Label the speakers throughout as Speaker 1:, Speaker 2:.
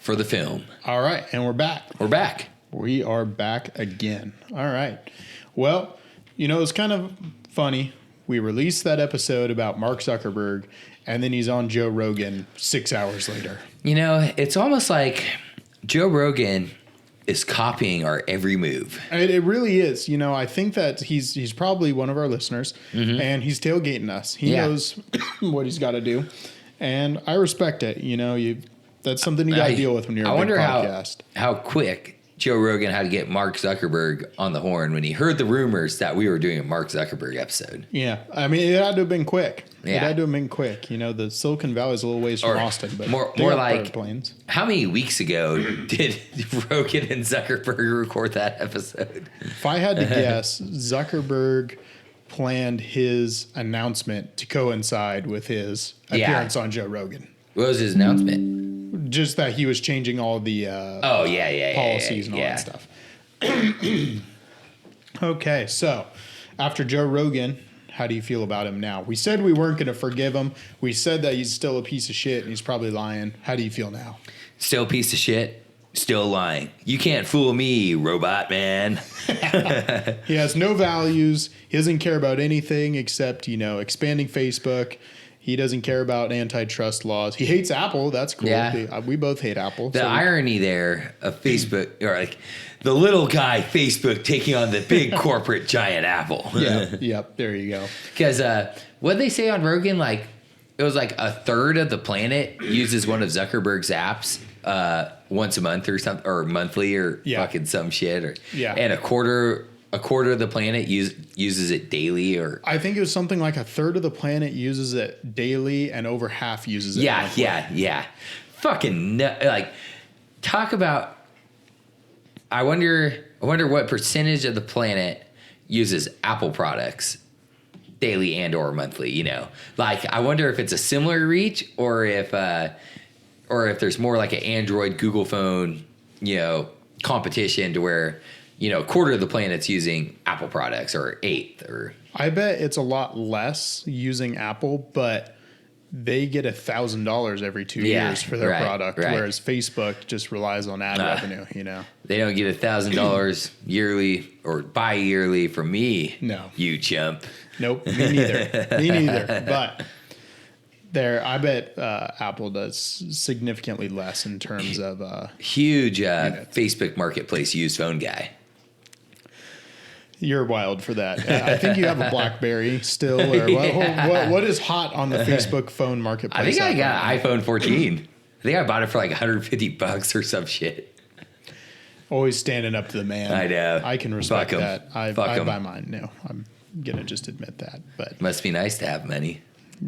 Speaker 1: for the film.
Speaker 2: All right, and we're back.
Speaker 1: We're back.
Speaker 2: We are back again. All right. Well, it's kind of funny. We released that episode about Mark Zuckerberg, and then he's on Joe Rogan 6 hours later.
Speaker 1: It's almost like Joe Rogan is copying our every move.
Speaker 2: It really is. I think that he's probably one of our listeners, and he's tailgating us. He knows what he's got to do, and I respect it. That's something you got to deal with when you're a big podcast.
Speaker 1: How quick Joe Rogan had to get Mark Zuckerberg on the horn when he heard the rumors that we were doing a Mark Zuckerberg episode.
Speaker 2: Yeah. I mean, it had to have been quick. Yeah. It had to have been quick. The Silicon Valley is a little ways from Austin, but
Speaker 1: more like planes. How many weeks ago did Rogan and Zuckerberg record that episode?
Speaker 2: If I had to guess, Zuckerberg planned his announcement to coincide with his appearance on Joe Rogan.
Speaker 1: What was his announcement?
Speaker 2: Just that he was changing all the policies and all that stuff. Okay, so after Joe Rogan, how do you feel about him now? We said we weren't going to forgive him. We said that he's still a piece of shit and he's probably lying. How do you feel now?
Speaker 1: Still a piece of shit, still lying. You can't fool me, robot man.
Speaker 2: He has no values. He doesn't care about anything except, expanding Facebook. He doesn't care about antitrust laws. He hates Apple. That's cool. Yeah. We both hate Apple.
Speaker 1: The irony there of Facebook, or like the little guy Facebook taking on the big corporate giant Apple.
Speaker 2: Yeah. Yep. There you go.
Speaker 1: Because what they say on Rogan, like it was like a third of the planet uses one of Zuckerberg's apps once a month or something, or monthly, or fucking some shit, or and a quarter of the planet uses it daily, or
Speaker 2: I think it was something like a third of the planet uses it daily, and over half uses it.
Speaker 1: Yeah. Fucking like, talk about. I wonder what percentage of the planet uses Apple products daily and or monthly. Like I wonder if it's a similar reach, or if there's more like an Android Google phone, competition to where. A quarter of the planet's using Apple products, or eighth, or
Speaker 2: I bet it's a lot less using Apple, but they get $1,000 every 2 years for their product, whereas Facebook just relies on ad revenue.
Speaker 1: They don't get $1,000 yearly or bi-yearly from me.
Speaker 2: No,
Speaker 1: you chump.
Speaker 2: Nope, me neither. But I bet Apple does significantly less in terms of
Speaker 1: huge Facebook Marketplace used phone guy.
Speaker 2: You're wild for that. I think you have a BlackBerry still. Or what is hot on the Facebook phone marketplace?
Speaker 1: I think I got an iPhone 14. I think I bought it for like $150 or some shit.
Speaker 2: Always standing up to the man.
Speaker 1: I know.
Speaker 2: I can respect that. I buy mine. No, I'm going to just admit that. But
Speaker 1: must be nice to have money.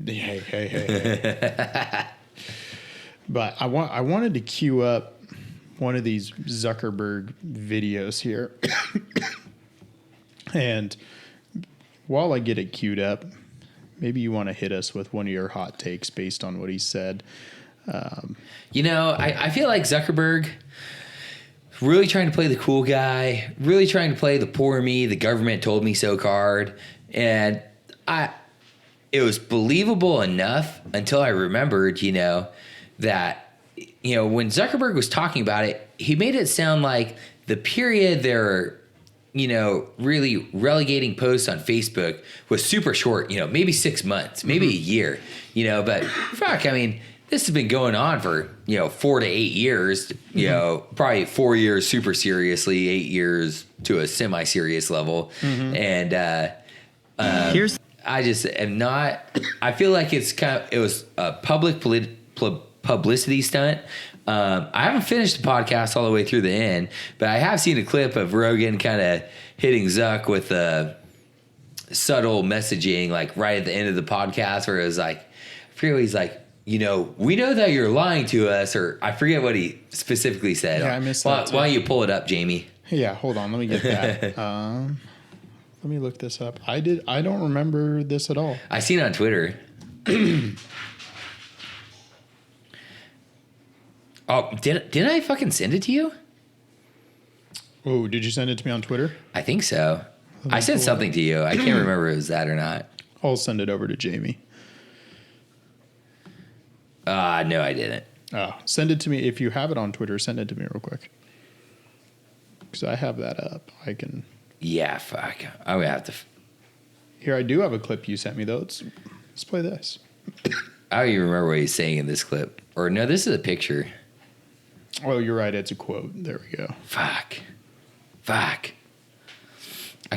Speaker 2: Hey. But I wanted to queue up one of these Zuckerberg videos here. And while I get it queued up, maybe you want to hit us with one of your hot takes based on what he said.
Speaker 1: I feel like Zuckerberg really trying to play the cool guy, really trying to play the poor me, the government told me so card. And it was believable enough until I remembered, that, when Zuckerberg was talking about it, he made it sound like the period they're, really relegating posts on Facebook was super short, maybe 6 months, maybe a year, but fuck, I mean, this has been going on for, 4 to 8 years, probably 4 years super seriously, 8 years to a semi-serious level. And I just am not, I feel like it was a public publicity stunt. I haven't finished the podcast all the way through the end, but I have seen a clip of Rogan kind of hitting Zuck with a subtle messaging, like right at the end of the podcast, where it was like, I forget what he's like, we know that you're lying to us, or I forget what he specifically said.
Speaker 2: Yeah, I missed that.
Speaker 1: Why don't you pull it up, Jamie?
Speaker 2: Yeah, hold on, let me get that. Let me look this up. I don't remember this at all.
Speaker 1: I seen it on Twitter. Oh, didn't I fucking send it to you?
Speaker 2: Oh, did you send it to me on Twitter?
Speaker 1: I think so. I sent something to you. I can't remember if it was that or not.
Speaker 2: I'll send it over to Jamie.
Speaker 1: No, I didn't.
Speaker 2: Send it to me. If you have it on Twitter, send it to me real quick. Because I have that up. I can.
Speaker 1: Yeah, fuck. I would have to.
Speaker 2: Here, I do have a clip you sent me, though. Let's play this.
Speaker 1: I don't even remember what he's saying in this clip. Or no, this is a picture.
Speaker 2: Oh, you're right. It's a quote. There we go.
Speaker 1: Fuck. I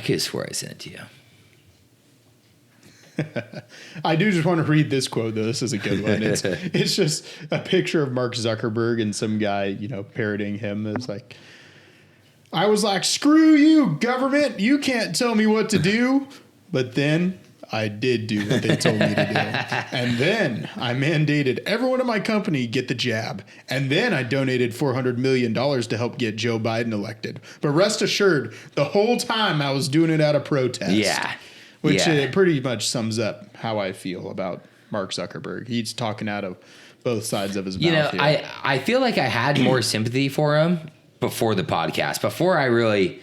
Speaker 1: could have swore I sent it to you.
Speaker 2: I do just want to read this quote, though. This is a good one. It's just a picture of Mark Zuckerberg and some guy, parroting him. It's like, I was like, screw you, government. You can't tell me what to do. But then I did do what they told me to do. And then I mandated everyone in my company get the jab. And then I donated $400 million to help get Joe Biden elected. But rest assured, the whole time I was doing it out of protest.
Speaker 1: Yeah.
Speaker 2: Which pretty much sums up how I feel about Mark Zuckerberg. He's talking out of both sides of his mouth.
Speaker 1: I feel like I had more sympathy for him before the podcast, before I really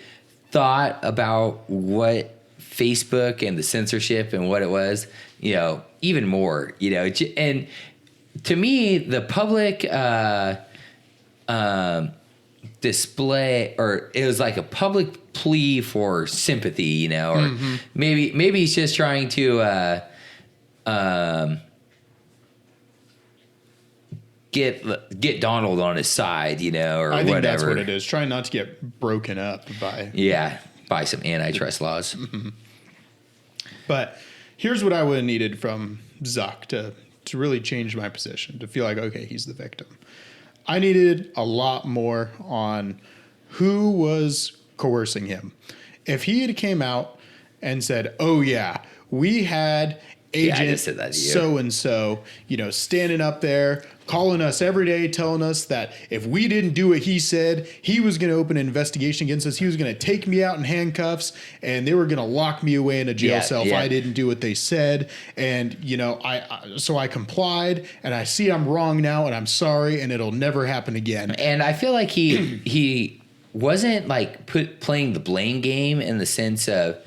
Speaker 1: thought about what Facebook and the censorship and what it was, even more, and to me, the public display, or it was like a public plea for sympathy, or maybe he's just trying to get Donald on his side, or
Speaker 2: I think
Speaker 1: whatever.
Speaker 2: That's what it is. Trying not to get broken up
Speaker 1: by some antitrust laws.
Speaker 2: But here's what I would have needed from Zuck to really change my position, to feel like, okay, he's the victim. I needed a lot more on who was coercing him. If he had came out and said, oh, yeah, we had agent so-and-so, standing up there, calling us every day, telling us that if we didn't do what he said, he was going to open an investigation against us. He was going to take me out in handcuffs, and they were going to lock me away in a jail cell if I didn't do what they said. And, so I complied, and I see I'm wrong now, and I'm sorry, and it'll never happen again.
Speaker 1: And I feel like he wasn't like playing the blame game in the sense of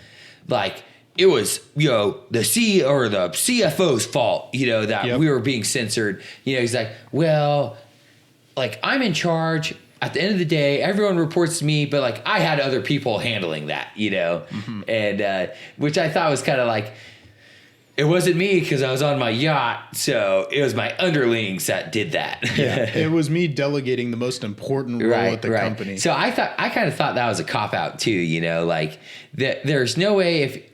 Speaker 1: like, it was, the CFO's fault, that we were being censored. He's like, well, like, I'm in charge. At the end of the day, everyone reports to me, but like, I had other people handling that, and which I thought was kind of like, it wasn't me because I was on my yacht, so it was my underlings that did that.
Speaker 2: It was me delegating the most important role at the company.
Speaker 1: So I kind of thought that was a cop out too. Like there's no way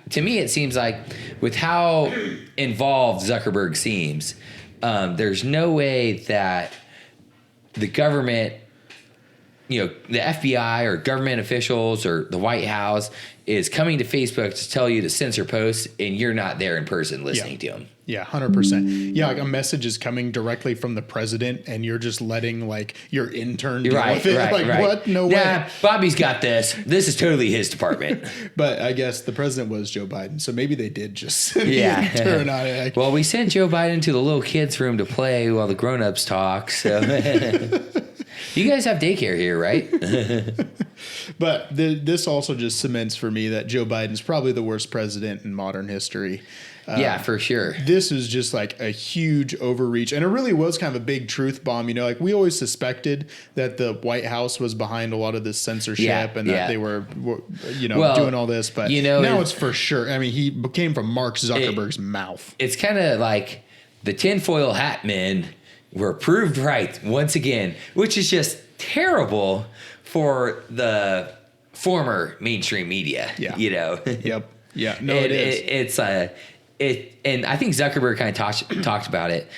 Speaker 1: to me it seems like with how involved Zuckerberg seems, there's no way that the government, the FBI or government officials or the White House is coming to Facebook to tell you to censor posts and you're not there in person listening to them.
Speaker 2: Yeah, 100%. Yeah, like a message is coming directly from the president and you're just letting like your intern deal with it. What? No way.
Speaker 1: Bobby's got this. This is totally his department.
Speaker 2: But I guess the president was Joe Biden, so maybe they did just send the intern on it.
Speaker 1: Well, we sent Joe Biden to the little kids' room to play while the grown-ups talk, so... You guys have daycare here, right?
Speaker 2: But this also just cements for me that Joe Biden's probably the worst president in modern history.
Speaker 1: For sure.
Speaker 2: This is just like a huge overreach. And it really was kind of a big truth bomb. Like we always suspected that the White House was behind a lot of this censorship and that they were doing all this. But now it's for sure. I mean, he came from Mark Zuckerberg's mouth.
Speaker 1: It's kind of like the tinfoil hat men were proved right once again, which is just terrible for the former mainstream media.
Speaker 2: Yeah. Yep. Yeah. No, it is.
Speaker 1: And I think Zuckerberg kind of talked about it.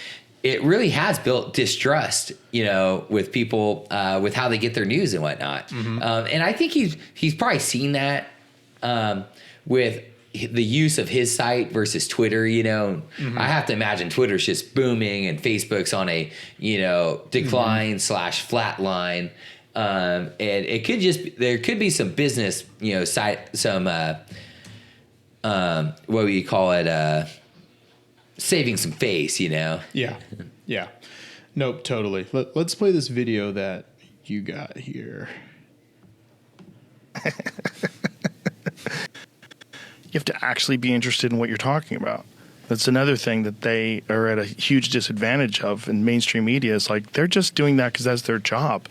Speaker 1: It really has built distrust, with people, with how they get their news and whatnot. And I think he's probably seen that with the use of his site versus Twitter, I have to imagine Twitter's just booming and Facebook's on a, decline / flat line. And it could there could be some business, site, some, what would you call it? Saving some face, Yeah.
Speaker 2: Yeah. Nope. Totally. Let's play this video that you got here.
Speaker 3: You have to actually be interested in what you're talking about. That's another thing that they are at a huge disadvantage of in mainstream media. Is like they're just doing that because that's their job.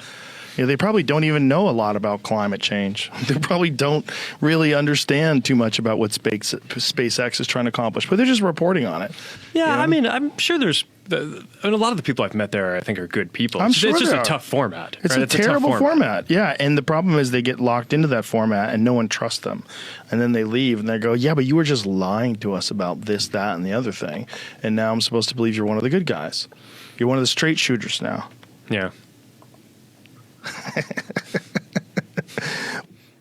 Speaker 3: They probably don't even know a lot about climate change. They probably don't really understand too much about what SpaceX is trying to accomplish, but they're just reporting on it.
Speaker 4: Yeah, I mean, I'm sure there's a lot of the people I've met there, I think, are good people.
Speaker 3: I'm sure
Speaker 4: it's just
Speaker 3: they
Speaker 4: a
Speaker 3: are.
Speaker 4: tough format.
Speaker 3: It's
Speaker 4: right?
Speaker 3: a terrible format. Yeah, and the problem is they get locked into that format and no one trusts them. And then they leave and they go, yeah, but you were just lying to us about this, that, and the other thing. And now I'm supposed to believe you're one of the good guys. You're one of the straight shooters now.
Speaker 4: Yeah.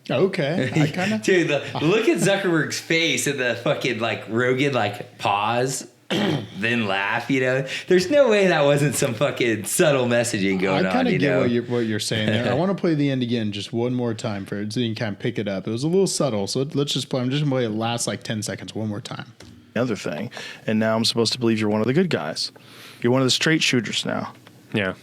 Speaker 2: Okay. I kind of
Speaker 1: Dude, look at Zuckerberg's face and the fucking like Rogan like pause, then laugh. There's no way that wasn't some fucking subtle messaging going on.
Speaker 2: I kind of get what you're saying there. I want to play the end again just one more time so you can kind of pick it up. It was a little subtle, so let's just play. I'm just gonna play the last like 10 seconds one more time.
Speaker 3: The other thing, and now I'm supposed to believe you're one of the good guys. You're one of the straight shooters now.
Speaker 4: Yeah.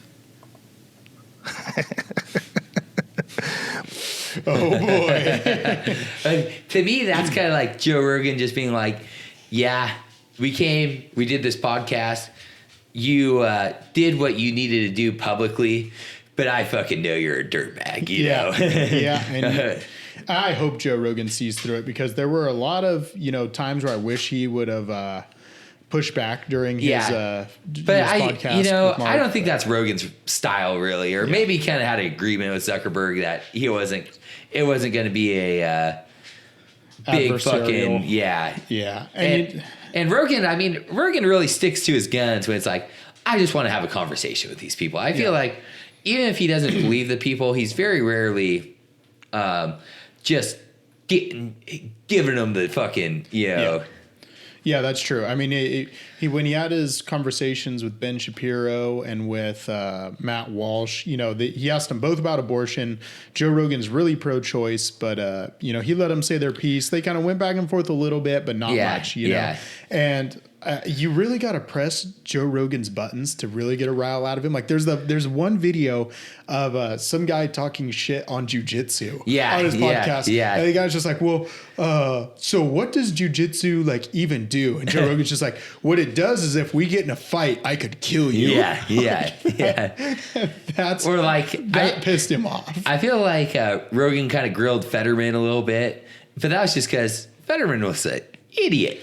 Speaker 2: Oh boy.
Speaker 1: To me, that's kind of like Joe Rogan just being like, yeah, we did this podcast. You did what you needed to do publicly, but I fucking know you're a dirtbag, you know?
Speaker 2: Yeah. And I hope Joe Rogan sees through it because there were a lot of, times where I wish he would have pushed back during his podcast.
Speaker 1: I don't think that's Rogan's style really, or maybe he kind of had an agreement with Zuckerberg that it wasn't going to be a big fucking, yeah.
Speaker 2: Yeah.
Speaker 1: And Rogan really sticks to his guns when it's like, I just want to have a conversation with these people. I feel like even if he doesn't believe the people, he's very rarely just giving them the fucking,
Speaker 2: Yeah, that's true. I mean, he when he had his conversations with Ben Shapiro and with Matt Walsh, he asked them both about abortion. Joe Rogan's really pro-choice, but he let them say their piece. They kind of went back and forth a little bit, but not much. You know, and you really got to press Joe Rogan's buttons to really get a rile out of him. Like there's one video of some guy talking shit on jujitsu on his podcast. Yeah. And the guy's just like, well, so what does jujitsu like even do? And Joe Rogan's just like, what it does is if we get in a fight, I could kill you.
Speaker 1: Yeah.
Speaker 2: That pissed him off.
Speaker 1: I feel like Rogan kind of grilled Fetterman a little bit, but that was just because Fetterman was an idiot,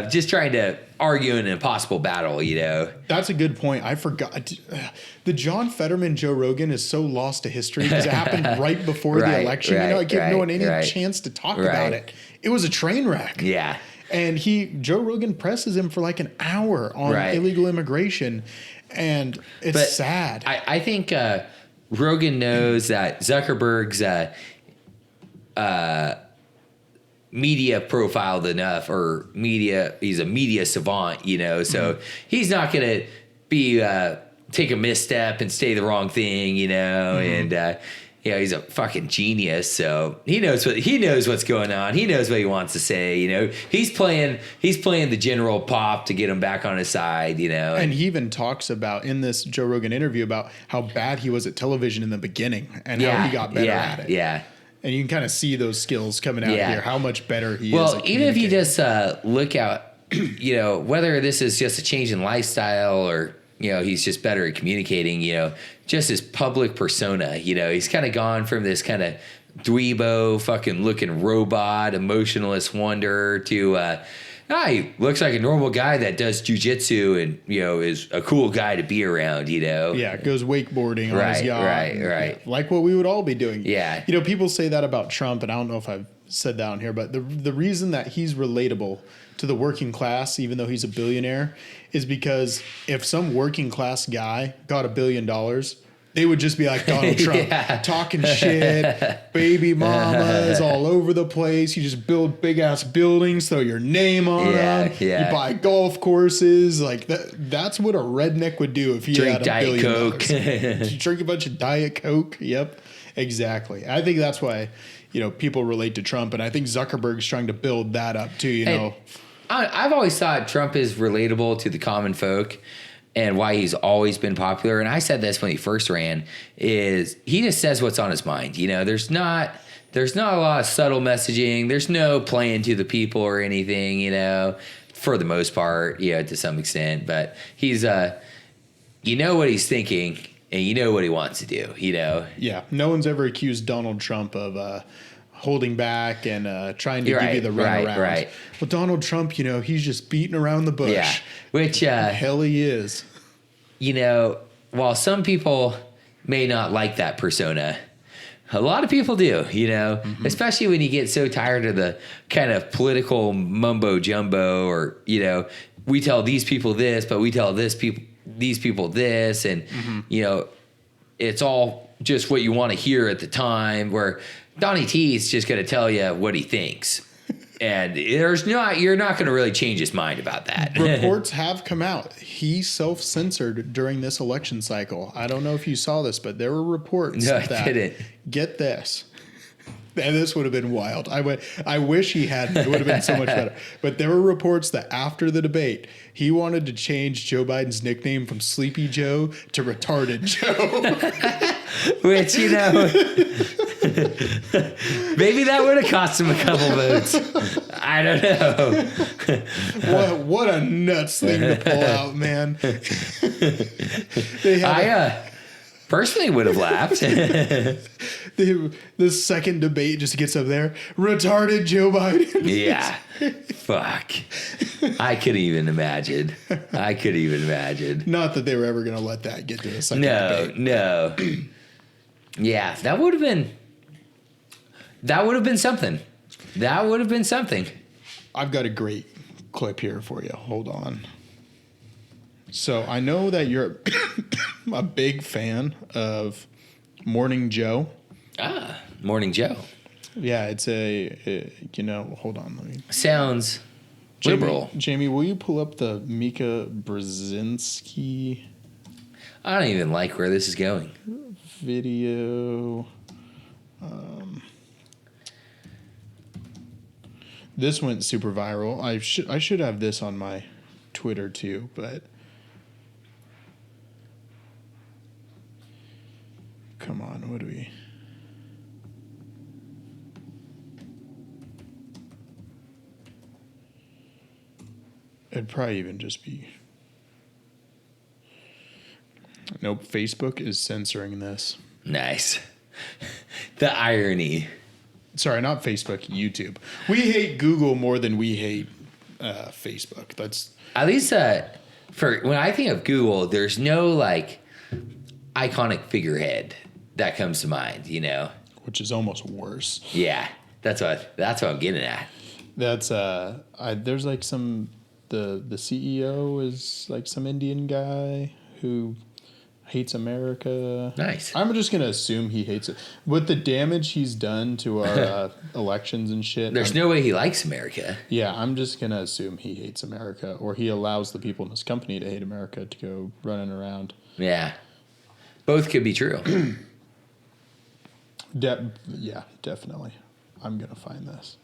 Speaker 1: just trying to argue in an impossible battle,
Speaker 2: That's a good point. I forgot. The John Fetterman, Joe Rogan is so lost to history because it happened right before the election. I give no one any chance to talk about it. It was a train wreck.
Speaker 1: Yeah.
Speaker 2: And Joe Rogan presses him for like an hour on illegal immigration. And it's sad.
Speaker 1: I think Rogan knows that Zuckerberg's media profiled enough, or he's a media savant, so he's not going to be take a misstep and say the wrong thing, and he's a fucking genius, so he knows what's going on. He knows what he wants to say, he's playing the general pop to get him back on his side,
Speaker 2: And he even talks about in this Joe Rogan interview about how bad he was at television in the beginning and how he got better at it.
Speaker 1: Yeah.
Speaker 2: And you can kind of see those skills coming out here, how much better he is.
Speaker 1: Well, even if you just look out, whether this is just a change in lifestyle or, he's just better at communicating, just his public persona, he's kind of gone from this kind of dweebo fucking looking robot, emotionless wonder to, he looks like a normal guy that does jujitsu and, is a cool guy to be around, Yeah,
Speaker 2: goes wakeboarding on his yacht.
Speaker 1: Right.
Speaker 2: Like what we would all be doing.
Speaker 1: Yeah.
Speaker 2: People say that about Trump, and I don't know if I've said that on here, but the reason that he's relatable to the working class, even though he's a billionaire, is because if some working class guy got $1 billion, they would just be like Donald Trump, talking shit, baby mamas all over the place. You just build big ass buildings, throw your name on them. You buy golf courses. Like that's what a redneck would do if he had $1 billion. Drink a bunch of Diet Coke. Yep, exactly. I think that's why people relate to Trump, and I think Zuckerberg's trying to build that up too.
Speaker 1: I've always thought Trump is relatable to the common folk. And why he's always been popular, and I said this when he first ran, is he just says what's on his mind. There's not a lot of subtle messaging. There's no playing to the people or anything. for the most part, to some extent. But he's, you know what he's thinking, and you know what he wants to do,
Speaker 2: Yeah, no one's ever accused Donald Trump of holding back and trying to give you the runaround.
Speaker 1: Right.
Speaker 2: Well, Donald Trump, he's just beating around the bush.
Speaker 1: Yeah, which
Speaker 2: hell he is.
Speaker 1: While some people may not like that persona, a lot of people do, especially when you get so tired of the kind of political mumbo jumbo, or, we tell these people this, but we tell these people this. And, it's all just what you want to hear at the time, where Donnie T is just going to tell you what he thinks. And you're not going to really change his mind about that.
Speaker 2: Reports have come out. He self-censored during this election cycle. I don't know if you saw this, but there were reports that,
Speaker 1: I didn't.
Speaker 2: Get this, and this would have been wild. I wish he hadn't. It would have been so much better. But there were reports that after the debate, he wanted to change Joe Biden's nickname from Sleepy Joe to Retarded Joe.
Speaker 1: Which, maybe that would have cost him a couple votes. I don't know.
Speaker 2: What a nuts thing to pull out, man.
Speaker 1: I personally would have laughed.
Speaker 2: The second debate just gets up there. Retarded Joe Biden.
Speaker 1: Yeah. Fuck. I couldn't even imagine.
Speaker 2: Not that they were ever going to let that get to the second debate.
Speaker 1: No. Yeah, that would have been something.
Speaker 2: I've got a great clip here for you. Hold on. So I know that you're a big fan of Morning Joe.
Speaker 1: Morning Joe.
Speaker 2: Yeah, it's hold on. Let me.
Speaker 1: Sounds liberal.
Speaker 2: Jamie, will you pull up the Mika Brzezinski
Speaker 1: I don't even like where this is going.
Speaker 2: video? This went super viral. I should have this on my Twitter too, but come on, what do we? It'd probably even just be. Nope, Facebook is censoring this.
Speaker 1: Nice. The irony.
Speaker 2: Sorry, not Facebook, YouTube. We hate Google more than we hate Facebook. That's
Speaker 1: at least for when I think of Google, there's no iconic figurehead that comes to mind,
Speaker 2: which is almost worse.
Speaker 1: Yeah, that's what I'm getting at.
Speaker 2: That's there's the CEO is some Indian guy who hates America.
Speaker 1: Nice.
Speaker 2: I'm just gonna assume he hates it with the damage he's done to our elections and shit.
Speaker 1: There's no way he likes America.
Speaker 2: Yeah, I'm just gonna assume he hates America, or he allows the people in his company to hate America to go running around.
Speaker 1: Yeah, both could be true.
Speaker 2: Yeah, definitely. I'm gonna find this.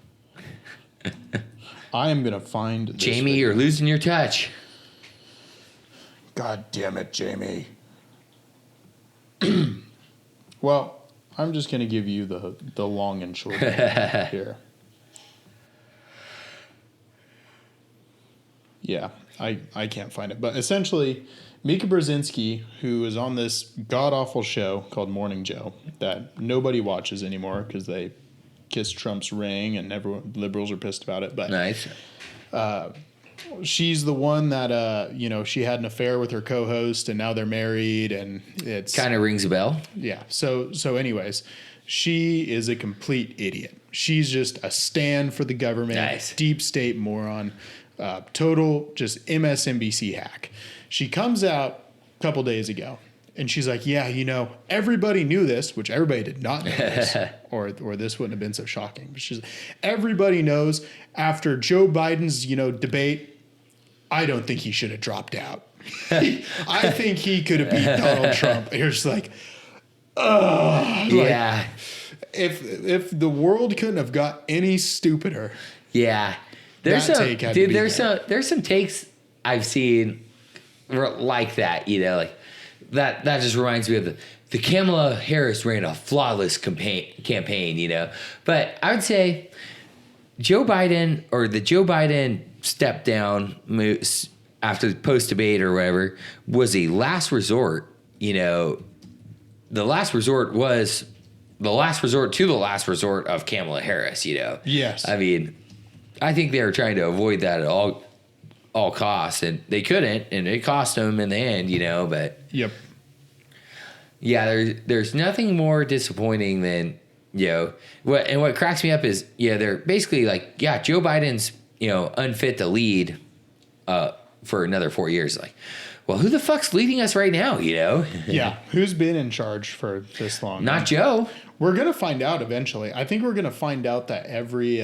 Speaker 2: I am gonna find this
Speaker 1: Jamie,
Speaker 2: video.
Speaker 1: you're losing your touch.
Speaker 2: God damn it, Jamie. Well, I'm just going to give you the long and short here. Yeah, I can't find it. But essentially, Mika Brzezinski, who is on this god-awful show called Morning Joe that nobody watches anymore because they kissed Trump's ring and liberals are pissed about it. But
Speaker 1: Nice.
Speaker 2: She's the one that, she had an affair with her co-host and now they're married and it's
Speaker 1: Kind of rings a bell.
Speaker 2: yeah. So anyways, she is a complete idiot. She's just a stand for the government,
Speaker 1: Nice.
Speaker 2: deep state moron, total just MSNBC hack. She comes out a couple days ago and she's like, yeah, everybody knew this, which everybody did not know this, or this wouldn't have been so shocking. But she's everybody knows after Joe Biden's, debate, I don't think he should have dropped out. I think he could have beat Donald Trump. You're just like,
Speaker 1: Yeah.
Speaker 2: If the world couldn't have got any stupider.
Speaker 1: Yeah. There's some takes I've seen like that, that just reminds me of the Kamala Harris ran a flawless campaign, But I would say Joe Biden, or the Joe Biden step down after post debate or whatever was a last resort. The last resort was the last resort to the last resort of Kamala Harris.
Speaker 2: Yes.
Speaker 1: I mean, I think they were trying to avoid that at all costs, and they couldn't, and it cost them in the end. But
Speaker 2: Yep.
Speaker 1: yeah, there's nothing more disappointing than what cracks me up is they're basically like, Joe Biden's unfit to lead for another 4 years. Like, well, who the fuck's leading us right now?
Speaker 2: Yeah. Who's been in charge for this long?
Speaker 1: Not Joe.
Speaker 2: We're going to find out eventually. I think we're going to find out that every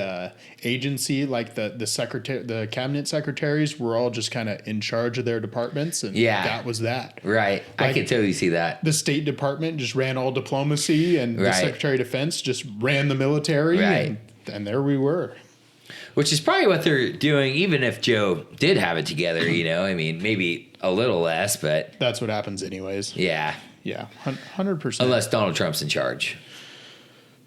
Speaker 2: agency, like the cabinet secretaries, were all just kind of in charge of their departments, and that was that.
Speaker 1: Right.
Speaker 2: Like,
Speaker 1: I can totally see that.
Speaker 2: The State Department just ran all diplomacy, and the Secretary of Defense just ran the military, and there we were.
Speaker 1: Which is probably what they're doing, even if Joe did have it together, I mean, maybe a little less, but...
Speaker 2: That's what happens anyways.
Speaker 1: Yeah.
Speaker 2: Yeah, 100%.
Speaker 1: Unless Donald Trump's in charge.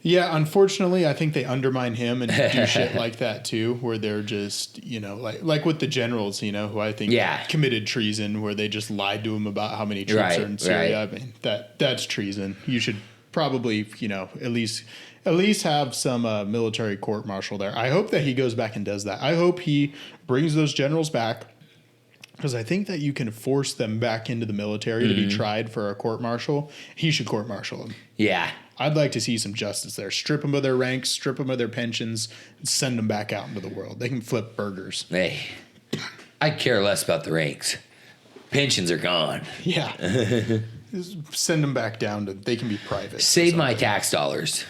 Speaker 2: Yeah, unfortunately, I think they undermine him and do shit like that too, where they're just, like with the generals, who I think committed treason, where they just lied to him about how many troops are in Syria. I mean, that's treason. You should probably, at least have some military court martial there. I hope that he goes back and does that. I hope he brings those generals back, because I think that you can force them back into the military to be tried for a court martial. He should court martial them.
Speaker 1: Yeah.
Speaker 2: I'd like to see some justice there. Strip them of their ranks, strip them of their pensions, and send them back out into the world. They can flip burgers.
Speaker 1: Hey, I care less about the ranks. Pensions are gone.
Speaker 2: Yeah. Send them back down to, they can be private.
Speaker 1: Save my tax dollars.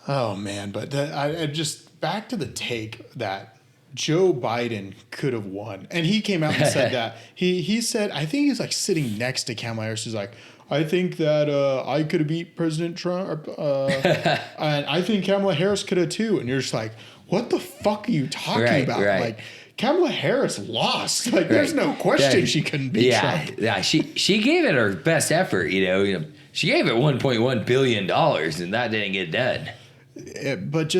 Speaker 2: Oh, man. But I just, back to the take that Joe Biden could have won. And he came out and said that. He said, I think he's like sitting next to Kamala Harris. He's like, I think that I could have beat President Trump, and I think Kamala Harris could have too. And you're just like, what the fuck are you talking about?
Speaker 1: Right.
Speaker 2: Like, Kamala Harris lost. Like, there's no question she couldn't beat Trump.
Speaker 1: Yeah, she gave it her best effort. She gave it $1.1 billion, and that didn't get done.
Speaker 2: But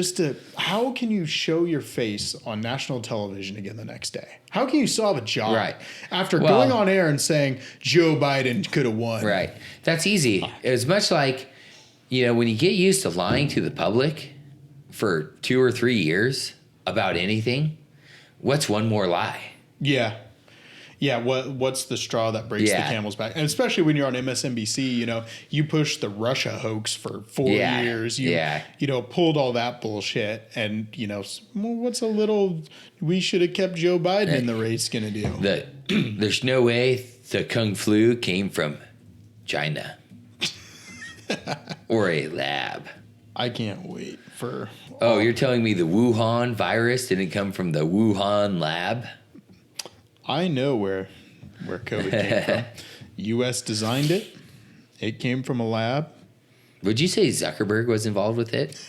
Speaker 2: how can you show your face on national television again the next day? How can you still have a job after going on air and saying Joe Biden could have won?
Speaker 1: Right. That's easy. It's much like, when you get used to lying to the public for 2 or 3 years about anything, what's one more lie?
Speaker 2: Yeah. Yeah, what's the straw that breaks the camel's back? And especially when you're on MSNBC, you pushed the Russia hoax for 4 years. You pulled all that bullshit. And, what's a little we should have kept Joe Biden in the race going to do?
Speaker 1: There's no way the Kung Flu came from China or a lab.
Speaker 2: I can't wait for...
Speaker 1: Oh, you're telling me the Wuhan virus didn't come from the Wuhan lab?
Speaker 2: I know where COVID came from. U.S. designed it. It came from a lab.
Speaker 1: Would you say Zuckerberg was involved with it?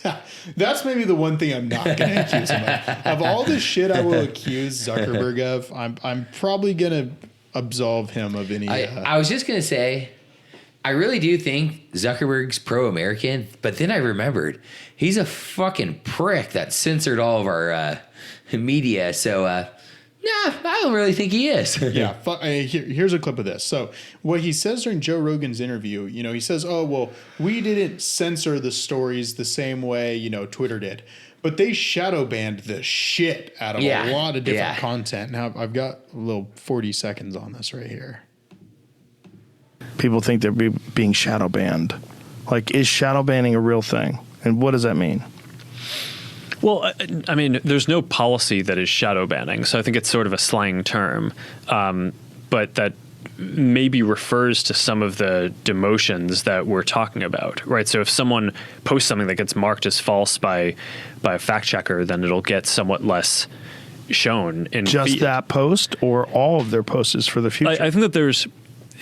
Speaker 2: That's maybe the one thing I'm not going to accuse him of. Of all the shit I will accuse Zuckerberg of, I'm probably going to absolve him of any...
Speaker 1: I was just going to say, I really do think Zuckerberg's pro-American, but then I remembered he's a fucking prick that censored all of our media, so... Nah, I don't really think he is.
Speaker 2: Yeah. Here's a clip of this. So what he says during Joe Rogan's interview, he says, oh, well, we didn't censor the stories the same way, Twitter did. But they shadow banned the shit out of a lot of different content. Now, I've got a little 40 seconds on this right here.
Speaker 3: People think they're being shadow banned. Like, is shadow banning a real thing? And what does that mean?
Speaker 4: Well, I mean, there's no policy that is shadow banning, so I think it's sort of a slang term, but that maybe refers to some of the demotions that we're talking about, right? So if someone posts something that gets marked as false by a fact checker, then it'll get somewhat less shown in
Speaker 3: just that post, or all of their posts for the future.
Speaker 4: I think that there's.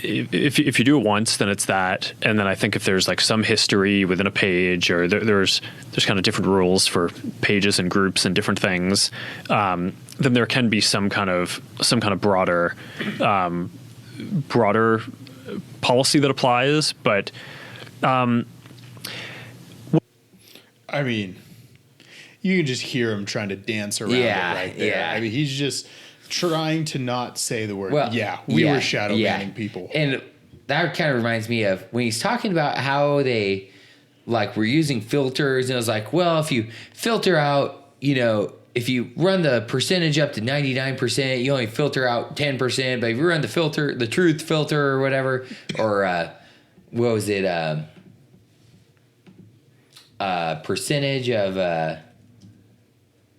Speaker 4: If you do it once, then it's that, and then I think if there's like some history within a page, or there's kind of different rules for pages and groups and different things, then there can be some kind of broader policy that applies. But
Speaker 2: I mean, you can just hear him trying to dance around it right there.
Speaker 1: Yeah.
Speaker 2: I mean, he's just trying to not say the word. We were shadow banning people.
Speaker 1: And that kind of reminds me of when he's talking about how they like were using filters, and I was like, well, if you filter out, if you run the percentage up to 99%, you only filter out 10%. But if you run the truth filter or whatever, or what was it? Percentage of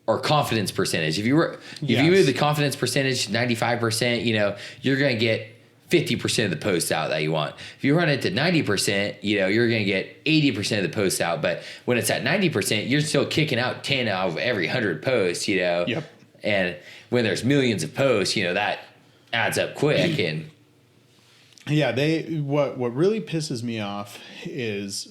Speaker 1: or confidence percentage. If you move the confidence percentage to 95%, you're going to get 50% of the posts out that you want. If you run it to 90%, you're going to get 80% of the posts out. But when it's at 90%, you're still kicking out 10 out of every 100 posts,
Speaker 2: Yep.
Speaker 1: And when there's millions of posts, that adds up quick. And
Speaker 2: yeah, what really pisses me off is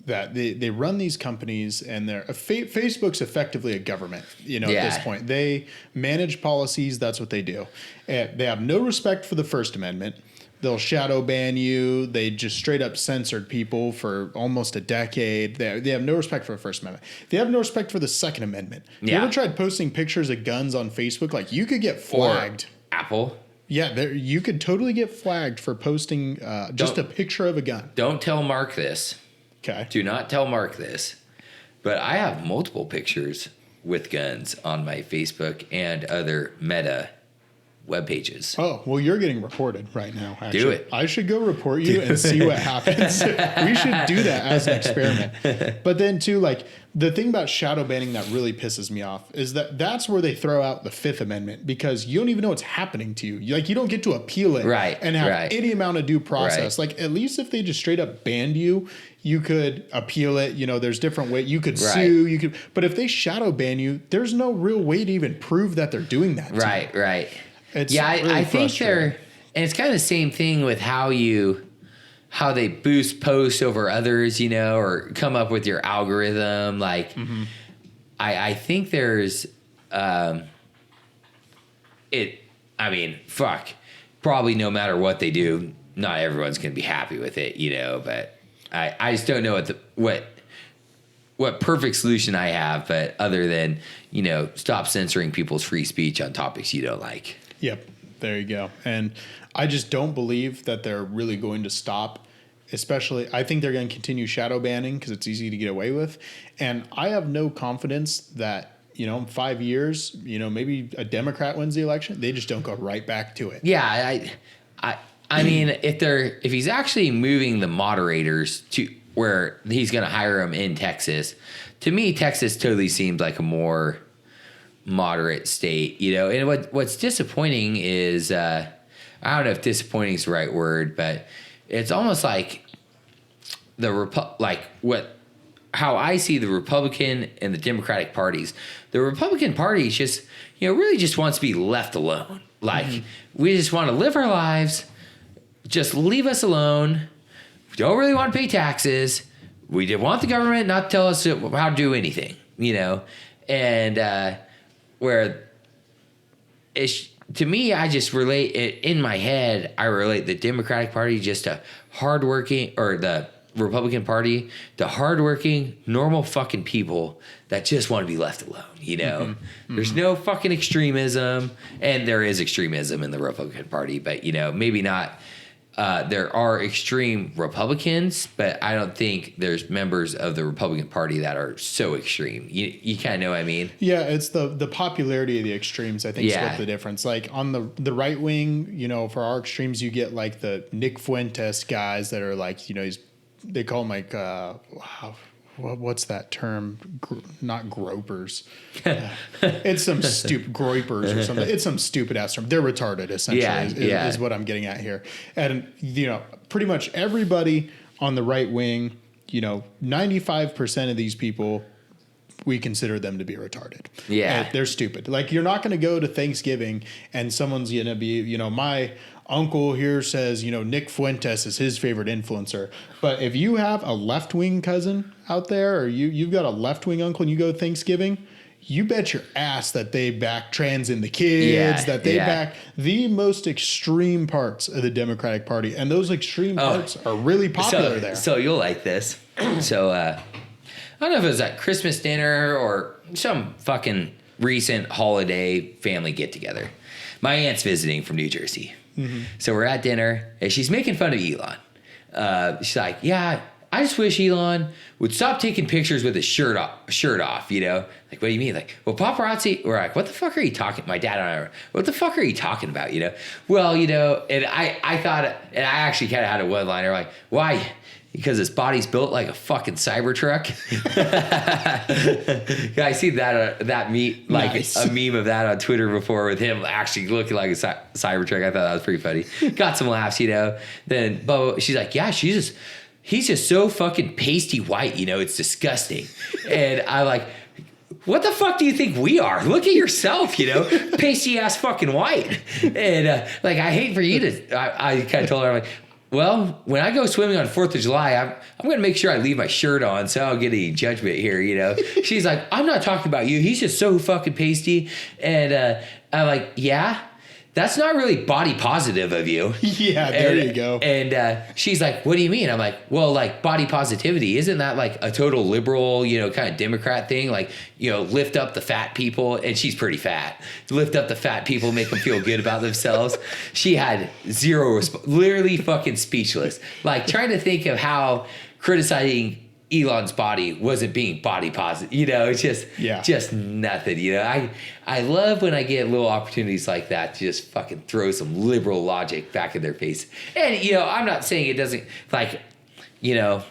Speaker 2: that they run these companies, and Facebook's effectively a government, at this point. They manage policies. That's what they do. And they have no respect for the First Amendment. They'll shadow ban you. They just straight up censored people for almost a decade. They have no respect for the First Amendment. They have no respect for the Second Amendment. You ever tried posting pictures of guns on Facebook? Like, you could get flagged.
Speaker 1: Or Apple.
Speaker 2: Yeah, you could totally get flagged for posting just a picture of a gun.
Speaker 1: Don't tell Mark this.
Speaker 2: Okay.
Speaker 1: Do not tell Mark this, but I have multiple pictures with guns on my Facebook and other Meta web pages.
Speaker 2: Oh, well, you're getting reported right now. Actually.
Speaker 1: Do it.
Speaker 2: I should go report you and see what happens. We should do that as an experiment. But then, too, like, the thing about shadow banning that really pisses me off is that's where they throw out the Fifth Amendment, because you don't even know what's happening to you. Like, you don't get to appeal it and have any amount of due process. Like, at least if they just straight up banned you, you could appeal it. There's different ways. You could sue. But if they shadow ban you, there's no real way to even prove that they're doing that.
Speaker 1: Right.
Speaker 2: It's
Speaker 1: I think and it's kind of the same thing with how they boost posts over others, or come up with your algorithm. Like, I think there's, probably no matter what they do, not everyone's going to be happy with it, but I just don't know what perfect solution I have, but other than, stop censoring people's free speech on topics you don't like.
Speaker 2: Yep. There you go. And I just don't believe that they're really going to stop. Especially, I think they're going to continue shadow banning because it's easy to get away with. And I have no confidence that, in 5 years, maybe a Democrat wins the election. They just don't go right back to it.
Speaker 1: Yeah. I mean, if he's actually moving the moderators to where he's going to hire them in Texas, to me, Texas totally seems like a more moderate state, and what's disappointing is, I don't know if disappointing is the right word, but it's almost like how I see the Republican and the Democratic parties. The Republican Party just, really just wants to be left alone. Like, we just want to live our lives. Just leave us alone. We don't really want to pay taxes. We want the government not to tell us how to do anything, and where it's, to me, I just relate it in my head. I relate the Democratic Party just to hardworking, or the Republican Party to hardworking, normal fucking people that just want to be left alone. There's no fucking extremism, and there is extremism in the Republican Party, but maybe not. There are extreme Republicans, but I don't think there's members of the Republican Party that are so extreme. You kind of know what I mean? Yeah, it's the popularity of the extremes, I think, is what the difference. Like, on the right wing, for our extremes, you get like the Nick Fuentes guys that are like, they call them like, what's that term? Not gropers. It's some stupid groypers or something. It's some stupid ass term. They're retarded, essentially, is what I'm getting at here. And, pretty much everybody on the right wing, 95% of these people, we consider them to be retarded. Yeah. And they're stupid. Like, you're not going to go to Thanksgiving and someone's going to be, my uncle here says, Nick Fuentes is his favorite influencer. But if you have a left-wing cousin out there, or you've got a left-wing uncle and you go to Thanksgiving, you bet your ass that they back trans in the kids, that they back the most extreme parts of the Democratic Party. And those extreme parts are really popular there. So you'll like this. So I don't know if it was at Christmas dinner or some fucking recent holiday family get together. My aunt's visiting from New Jersey. Mm-hmm. So we're at dinner and she's making fun of Elon. She's like, yeah, I just wish Elon would stop taking pictures with his shirt off, you know? Like, what do you mean? Like, well, paparazzi, we're like, what the fuck are you talking? My dad and I were, what the fuck are you talking about, you know? Well, you know, and I thought, and I actually kind of had a one-liner, like, why? Because his body's built like a fucking Cybertruck. Yeah, I see that meme, like nice. A meme of that on Twitter before with him actually looking like a Cybertruck. I thought that was pretty funny. Got some laughs, you know? Then Bo, she's like, yeah, he's just so fucking pasty white, you know, it's disgusting. And I'm like, what the fuck do you think we are? Look at yourself, you know, pasty ass fucking white. And like, I hate for you to, I kind of told her, I'm like, well, when I go swimming on 4th of July, I'm going to make sure I leave my shirt on so I don't get any judgment here, you know. She's like, I'm not talking about you. He's just so fucking pasty. And I'm like, yeah. That's not really body positive of you. Yeah,
Speaker 2: there you go.
Speaker 1: And she's like, what do you mean? I'm like, well, like body positivity, isn't that like a total liberal, you know, kind of Democrat thing? Like, you know, lift up the fat people. And she's pretty fat. Lift up the fat people, make them feel good about themselves. She had zero, literally fucking speechless. Like trying to think of how criticizing Elon's body wasn't being body positive, you know, it's just nothing, you know. I love when I get little opportunities like that to just fucking throw some liberal logic back in their face. And, you know, I'm not saying it doesn't, like, you know,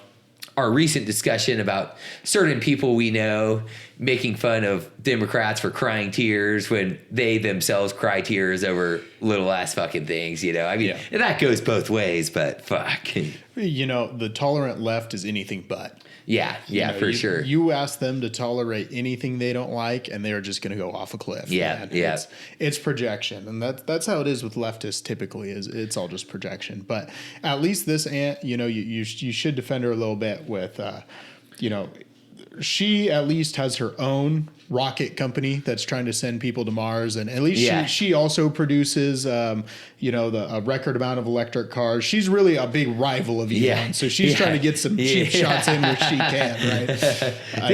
Speaker 1: our recent discussion about certain people we know making fun of Democrats for crying tears when they themselves cry tears over little ass fucking things, you know. I mean, that goes both ways, but fuck.
Speaker 2: You know, the tolerant left is anything but.
Speaker 1: Yeah, you know, for sure.
Speaker 2: You ask them to tolerate anything they don't like, and they're just going to go off a cliff.
Speaker 1: Yeah,
Speaker 2: man.
Speaker 1: yeah.
Speaker 2: It's projection, and that's how it is with leftists. Typically, it's all just projection. But at least this aunt, you know, you should defend her a little bit with, you know, she at least has her own rocket company that's trying to send people to Mars, and at least she also produces you know, a record amount of electric cars. She's really a big rival of Elon, so she's trying to get some cheap shots in where she can, right?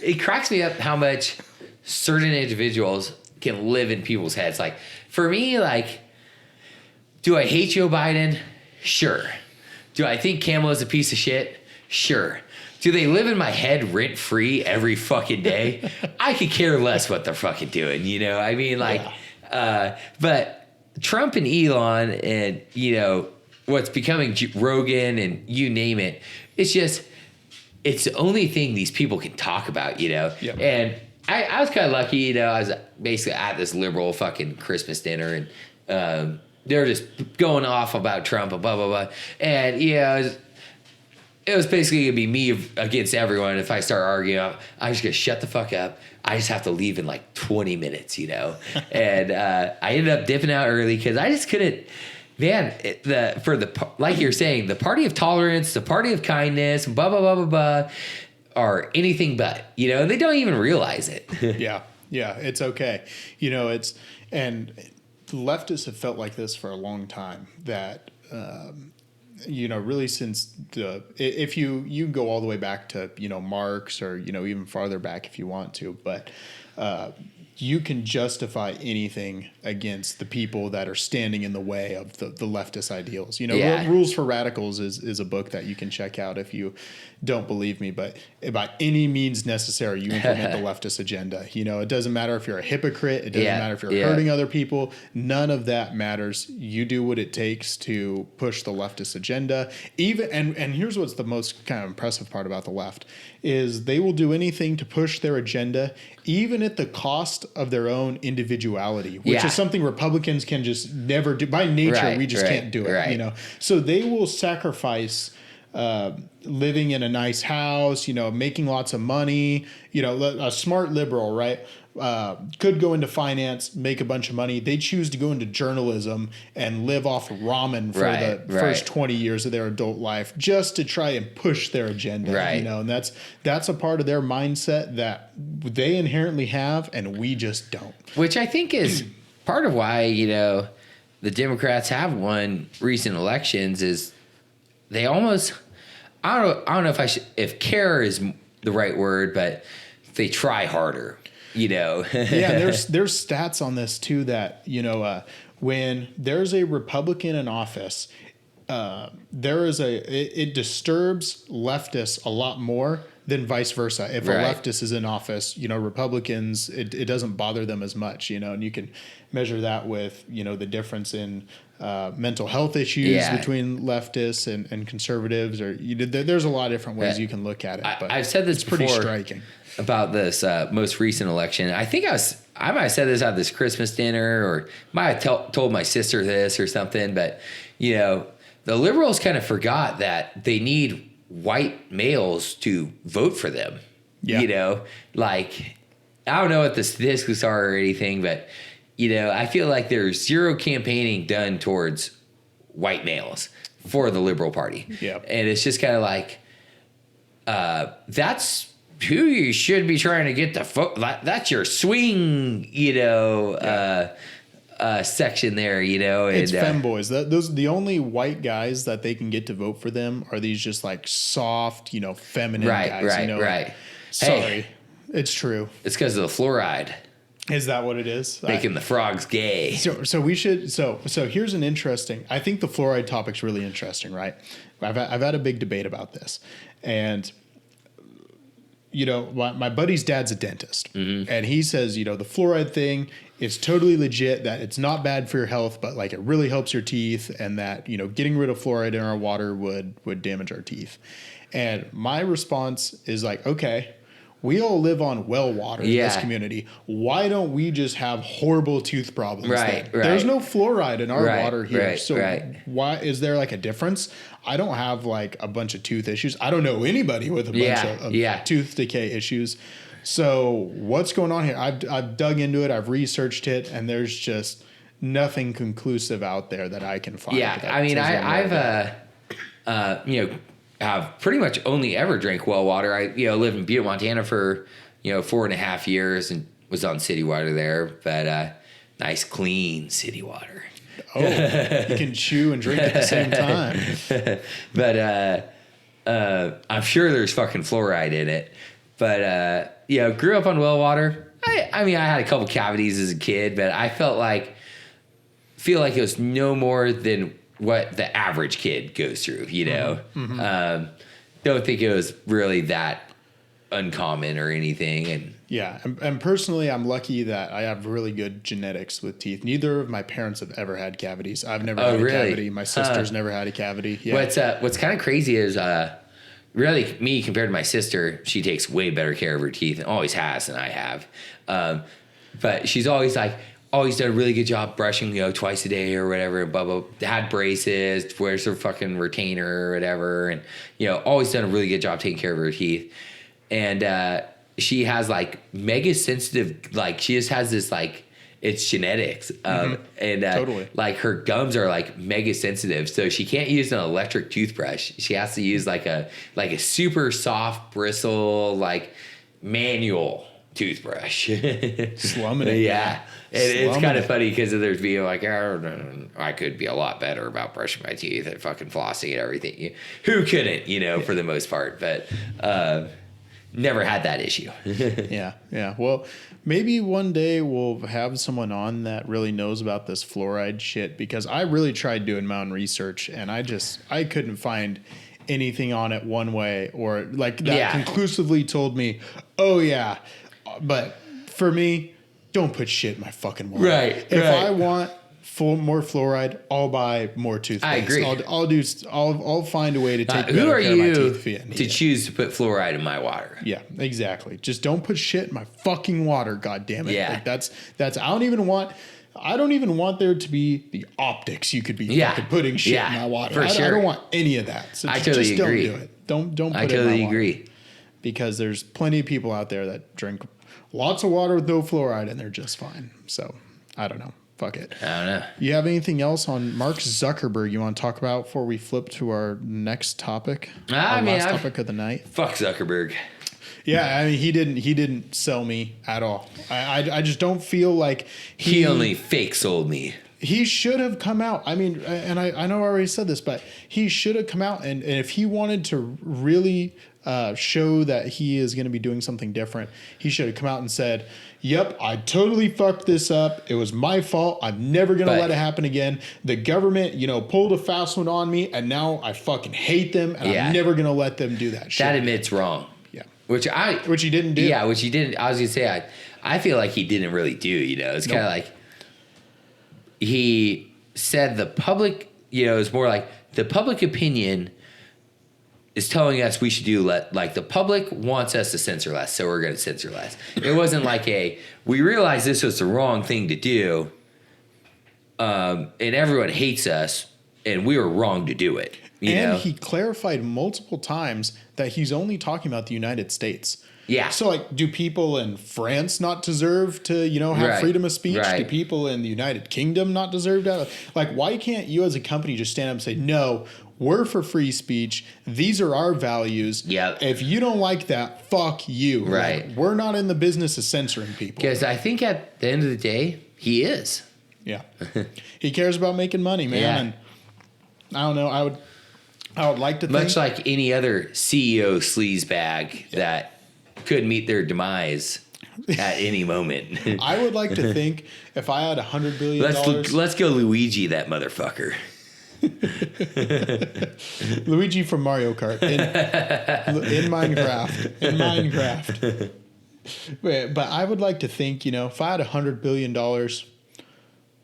Speaker 1: It cracks me up how much certain individuals can live in people's heads. Like for me, like, do I hate Joe Biden? Sure. Do I think Kamala's a piece of shit? Sure. Do they live in my head rent free every fucking day? I could care less what they're fucking doing, you know? I mean, like, but Trump and Elon and, you know, what's becoming Rogan and you name it, it's just, it's the only thing these people can talk about, you know? Yep. And I was kind of lucky, you know, I was basically at this liberal fucking Christmas dinner and they were just going off about Trump and blah, blah, blah. And, you know, it was basically going to be me against everyone. If I start arguing, I'm just going to shut the fuck up. I just have to leave in like 20 minutes, you know? And I ended up dipping out early because I just couldn't, man, like you're saying, the party of tolerance, the party of kindness, blah, blah, blah, blah, blah, are anything but, you know? And they don't even realize it.
Speaker 2: Yeah, it's okay. You know, and leftists have felt like this for a long time that, you know, really since if you go all the way back to, you know, Marx or, you know, even farther back if you want to, but you can justify anything against the people that are standing in the way of the leftist ideals. You know, Rules for Radicals is a book that you can check out if you don't believe me, but by any means necessary, you implement the leftist agenda. You know, it doesn't matter if you're a hypocrite. It doesn't matter if you're hurting other people. None of that matters. You do what it takes to push the leftist agenda. And here's what's the most kind of impressive part about the left is they will do anything to push their agenda, even at the cost of their own individuality, which is something Republicans can just never do. By nature, we just can't do it. You know, so they will sacrifice living in a nice house, you know, making lots of money, you know, a smart liberal, right? Could go into finance, make a bunch of money. They choose to go into journalism and live off ramen for the first 20 years of their adult life just to try and push their agenda, you know, and that's a part of their mindset that they inherently have and we just don't.
Speaker 1: Which I think is part of why, you know, the Democrats have won recent elections is they almost, I don't know if care is the right word, but they try harder,
Speaker 2: Yeah, there's stats on this too that, when there's a Republican in office, it disturbs leftists a lot more than vice versa. If a leftist is in office, Republicans, it doesn't bother them as much, and you can measure that with, the difference in mental health issues between leftists and conservatives, or there's a lot of different ways you can look at it. But
Speaker 1: I've said this
Speaker 2: pretty
Speaker 1: before
Speaker 2: striking
Speaker 1: about this most recent election. I think I might have said this at this Christmas dinner, or might have told my sister this or something, but the liberals kind of forgot that they need white males to vote for them. Yeah. Like, I don't know what the statistics are or anything, but I feel like there's zero campaigning done towards white males for the Liberal Party.
Speaker 2: Yeah.
Speaker 1: And it's just kind of like, that's who you should be trying to get the vote. That's your swing, section there,
Speaker 2: It's femboys. Those the only white guys that they can get to vote for them are these just like soft, feminine guys.
Speaker 1: Right.
Speaker 2: Sorry, it's true.
Speaker 1: It's because of the fluoride.
Speaker 2: Is that what it is?
Speaker 1: Making the frogs gay.
Speaker 2: So we should. So here's an interesting. I think the fluoride topic's really interesting, right? I've had a big debate about this, and my buddy's dad's a dentist, and he says, the fluoride thing is totally legit, that it's not bad for your health, but like it really helps your teeth, and that, getting rid of fluoride in our water would damage our teeth. And my response is like, okay, we all live on well water in this community. Why don't we just have horrible tooth problems?
Speaker 1: Right.
Speaker 2: There's no fluoride in our water here.
Speaker 1: Right.
Speaker 2: Why is there like a difference? I don't have like a bunch of tooth issues. I don't know anybody with a bunch of tooth decay issues. So what's going on here? I've dug into it. I've researched it, and there's just nothing conclusive out there that I can find.
Speaker 1: Yeah, I mean, I've pretty much only ever drank well water. I lived in Butte, Montana for 4.5 years and was on city water there, but nice clean city water.
Speaker 2: Oh, you can chew and drink at the same time.
Speaker 1: But I'm sure there's fucking fluoride in it. But grew up on well water. I mean, I had a couple cavities as a kid, but I feel like it was no more than what the average kid goes through. Don't think it was really that uncommon or anything. And
Speaker 2: yeah, and personally, I'm lucky that I have really good genetics with teeth. Neither of my parents have ever had cavities. I've never had a cavity. My sister's never had a cavity. Yeah.
Speaker 1: What's kind of crazy is really me compared to my sister, she takes way better care of her teeth and always has than I have. But she's always done a really good job brushing, twice a day or whatever. Blah, blah, had braces, wears her fucking retainer or whatever. And, always done a really good job taking care of her teeth. And she has mega sensitive, she just has this it's genetics. And
Speaker 2: totally.
Speaker 1: Her gums are mega sensitive. So she can't use an electric toothbrush. She has to use a super soft bristle, manual toothbrush.
Speaker 2: Slumming it.
Speaker 1: Yeah. It's kind of funny because there's being I could be a lot better about brushing my teeth and fucking flossing and everything. Who couldn't, for the most part. But never had that issue.
Speaker 2: Yeah. Well, maybe one day we'll have someone on that really knows about this fluoride shit, because I really tried doing my own research and I couldn't find anything on it one way or that conclusively told me, oh yeah. But for me, don't put shit in my fucking water.
Speaker 1: Right.
Speaker 2: If I want more fluoride, I'll buy more toothpaste. I
Speaker 1: agree.
Speaker 2: I'll find a way to take
Speaker 1: who are
Speaker 2: care of my
Speaker 1: you
Speaker 2: teeth if
Speaker 1: to choose to put fluoride in my water?
Speaker 2: Yeah, exactly. Just don't put shit in my fucking water. God damn it.
Speaker 1: Yeah.
Speaker 2: That's. I don't even want there to be the optics. You could be fucking putting shit in my water.
Speaker 1: For sure.
Speaker 2: I don't want any of that. So
Speaker 1: I totally
Speaker 2: just
Speaker 1: agree.
Speaker 2: Don't do it. Don't put it in my water.
Speaker 1: I totally agree.
Speaker 2: Because there's plenty of people out there that drink lots of water with no fluoride and they're just fine. So I don't know. Fuck it.
Speaker 1: I don't know.
Speaker 2: You have anything else on Mark Zuckerberg you want to talk about before we flip to our next topic? Last topic of the night.
Speaker 1: Fuck Zuckerberg.
Speaker 2: Yeah, I mean he didn't sell me at all. I just don't feel like
Speaker 1: he only fake sold me.
Speaker 2: he should have come out. I mean, and I know I already said this, but he should have come out. And if he wanted to really show that he is going to be doing something different, he should have come out and said, yep, I totally fucked this up. It was my fault. I'm never going to let it happen again. The government, pulled a fast one on me, and now I fucking hate them, and I'm never going to let them do that shit.
Speaker 1: That admits wrong.
Speaker 2: Yeah.
Speaker 1: Which
Speaker 2: he didn't do.
Speaker 1: Yeah, which he didn't. I was going to say, I feel like he didn't really do, It's kind of like he said the public, it's more like the public opinion is telling us we should do like the public wants us to censor less, so we're going to censor less. It wasn't like we realized this was the wrong thing to do, and everyone hates us, and we were wrong to do it.
Speaker 2: He clarified multiple times that he's only talking about the United States.
Speaker 1: Yeah.
Speaker 2: So, do people in France not deserve to, have freedom of speech?
Speaker 1: Right.
Speaker 2: Do people in the United Kingdom not deserve to? Why can't you as a company just stand up and say, no, we're for free speech. These are our values.
Speaker 1: Yeah.
Speaker 2: If you don't like that, fuck you.
Speaker 1: Right.
Speaker 2: We're not in the business of censoring people.
Speaker 1: Because I think at the end of the day, he is.
Speaker 2: Yeah. He cares about making money, man.
Speaker 1: Yeah.
Speaker 2: And I don't know. I would like to think.
Speaker 1: Much like any other CEO sleazebag that could meet their demise at any moment.
Speaker 2: I would like to think if I had $100 billion.
Speaker 1: Let's go Luigi that motherfucker.
Speaker 2: Luigi from Mario Kart in Minecraft. But I would like to think, if I had $100 billion,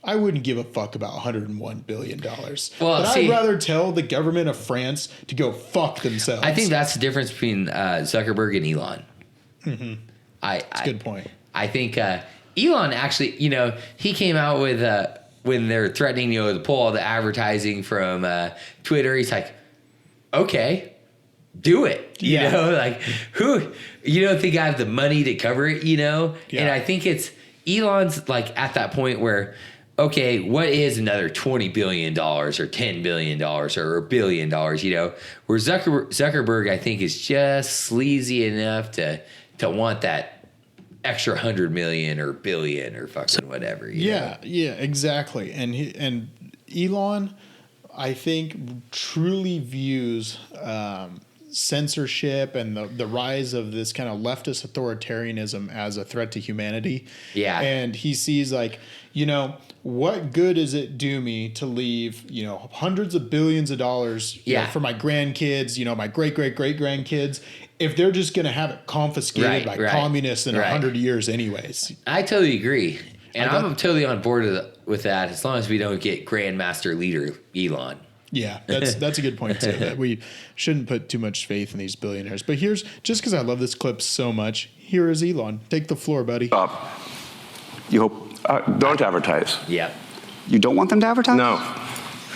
Speaker 2: I wouldn't give a fuck about $101 billion. But I'd rather tell the government of France to go fuck themselves.
Speaker 1: I think that's the difference between Zuckerberg and Elon.
Speaker 2: Mm-hmm. That's a good point.
Speaker 1: I think Elon actually, he came out with when they're threatening, to pull all the advertising from Twitter. He's like, okay, do it. You know, who, you don't think I have the money to cover it, Yeah. And I think it's Elon's at that point where, okay, what is another $20 billion or $10 billion or $1 billion, where Zuckerberg, I think, is just sleazy enough to want that extra 100 million or billion or fucking whatever.
Speaker 2: Yeah, exactly. And Elon, I think, truly views censorship and the rise of this kind of leftist authoritarianism as a threat to humanity. Yeah. And he sees what good does it do me to leave, hundreds of billions of dollars for my grandkids, my great-great-great-grandkids, if they're just going to have it confiscated by communists in 100 years anyways.
Speaker 1: I totally agree. And I'm totally on board with that as long as we don't get Grandmaster Leader Elon.
Speaker 2: Yeah, that's a good point too. That we shouldn't put too much faith in these billionaires. But just because I love this clip so much, here is Elon. Take the floor, buddy.
Speaker 5: You hope don't advertise.
Speaker 1: Yeah.
Speaker 5: You don't want them to advertise? No.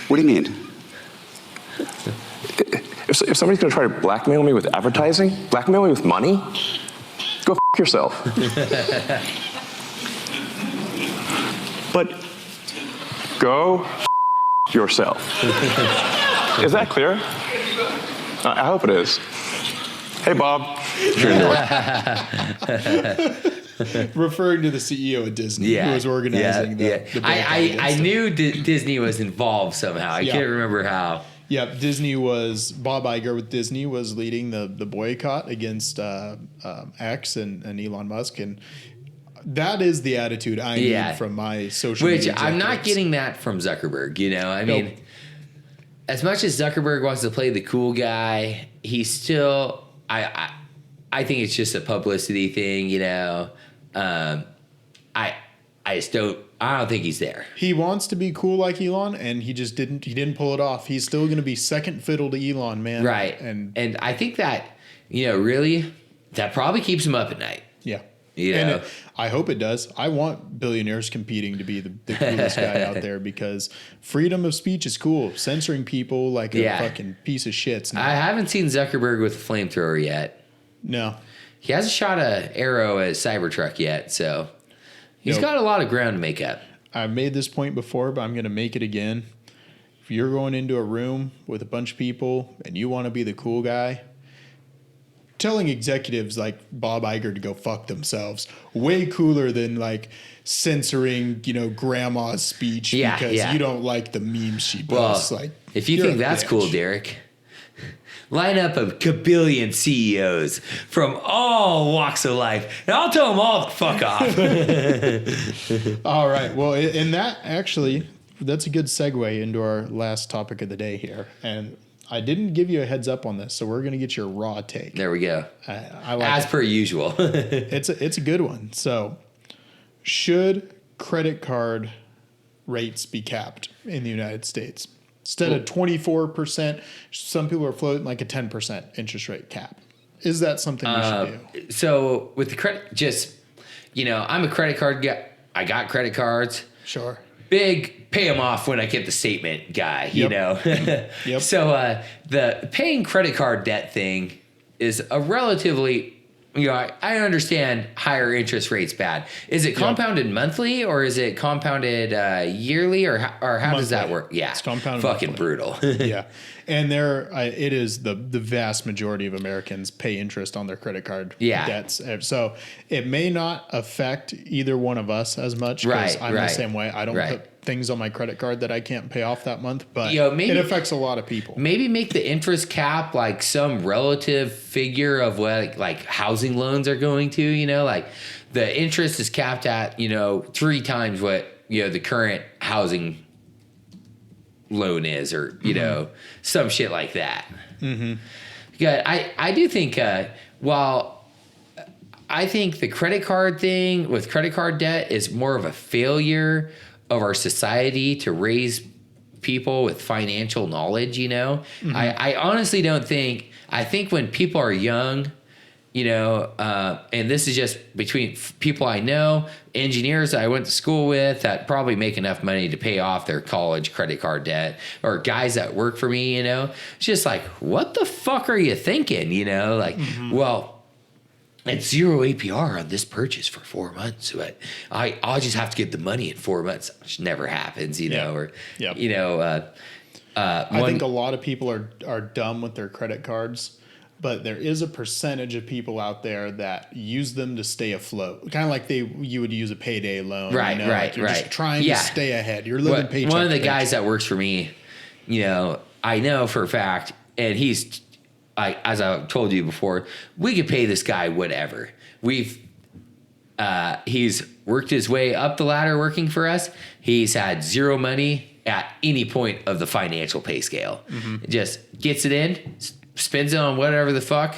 Speaker 5: What do you mean? If somebody's going to try to blackmail me with advertising, blackmail me with money, go f*** yourself. But go f*** yourself. Is that clear? I hope it is. Hey, Bob.
Speaker 2: Referring to the CEO of Disney, who was organizing the
Speaker 1: I knew Disney was involved somehow. I can't remember how.
Speaker 2: Yeah, Bob Iger with Disney was leading the boycott against X and Elon Musk, and that is the attitude I need from my social media
Speaker 1: executives. I'm not getting that from Zuckerberg, I mean, as much as Zuckerberg wants to play the cool guy, he's still, I think it's just a publicity thing, I don't think he's there.
Speaker 2: He wants to be cool like Elon, and he didn't pull it off. He's still going to be second fiddle to Elon, man.
Speaker 1: Right. And I think that, really, that probably keeps him up at night.
Speaker 2: Yeah. And I hope it does. I want billionaires competing to be the coolest guy out there, because freedom of speech is cool. Censoring people like a fucking piece of shit's not.
Speaker 1: I haven't seen Zuckerberg with a flamethrower yet.
Speaker 2: No.
Speaker 1: He hasn't shot an arrow at a Cybertruck yet, so he's got a lot of ground to make up.
Speaker 2: I've made this point before, but I'm going to make it again. If you're going into a room with a bunch of people and you want to be the cool guy, telling executives like Bob Iger to go fuck themselves way cooler than like censoring, grandma's speech because you don't like the memes she posts.
Speaker 1: Well,
Speaker 2: like,
Speaker 1: if you think that's cool, Derek, line up a kabillion CEOs from all walks of life, and I'll tell them all to fuck off.
Speaker 2: All right. Well, and that actually, that's a good segue into our last topic of the day here. And I didn't give you a heads up on this, so we're going to get your raw take.
Speaker 1: There we go.
Speaker 2: I like
Speaker 1: As per usual.
Speaker 2: It's a good one. So, should credit card rates be capped in the United States? Instead of 24%, some people are floating like a 10% interest rate cap. Is that something we should do?
Speaker 1: So with the credit, I'm a credit card guy. I got credit cards.
Speaker 2: Sure.
Speaker 1: Big pay them off when I get the statement guy,
Speaker 2: Yep.
Speaker 1: So the paying credit card debt thing is a relatively, I understand higher interest rates bad. Is it compounded monthly or is it compounded yearly or how does that work? Yeah,
Speaker 2: it's compounded
Speaker 1: fucking
Speaker 2: monthly.
Speaker 1: brutal.
Speaker 2: Yeah, and it is the vast majority of Americans pay interest on their credit card debts. So it may not affect either one of us as much because I'm the same way. I don't put things on my credit card that I can't pay off that month, but it affects a lot of people.
Speaker 1: Maybe make the interest cap like some relative figure of what like housing loans are going to, like the interest is capped at, 3 times what, the current housing loan is or, some shit like that. Mm-hmm. Yeah, I do think, while I think the credit card thing with credit card debt is more of a failure of our society to raise people with financial knowledge, Mm-hmm. I honestly don't think, I think when people are young, and this is just between people I know, engineers I went to school with that probably make enough money to pay off their college credit card debt, or guys that work for me, it's just like, what the fuck are you thinking? Mm-hmm. Well, it's 0 APR on this purchase for 4 months, but I'll just have to get the money in 4 months, which never happens, or,
Speaker 2: I think a lot of people are dumb with their credit cards, but there is a percentage of people out there that use them to stay afloat, kind of like you would use a payday loan,
Speaker 1: right?
Speaker 2: You're just trying to stay ahead. You're living paycheck.
Speaker 1: One of the guys that works for me, I know for a fact, and he's. As I told you before, we could pay this guy whatever. He's worked his way up the ladder working for us. He's had zero money at any point of the financial pay scale. Mm-hmm. Just gets it in, spends it on whatever the fuck,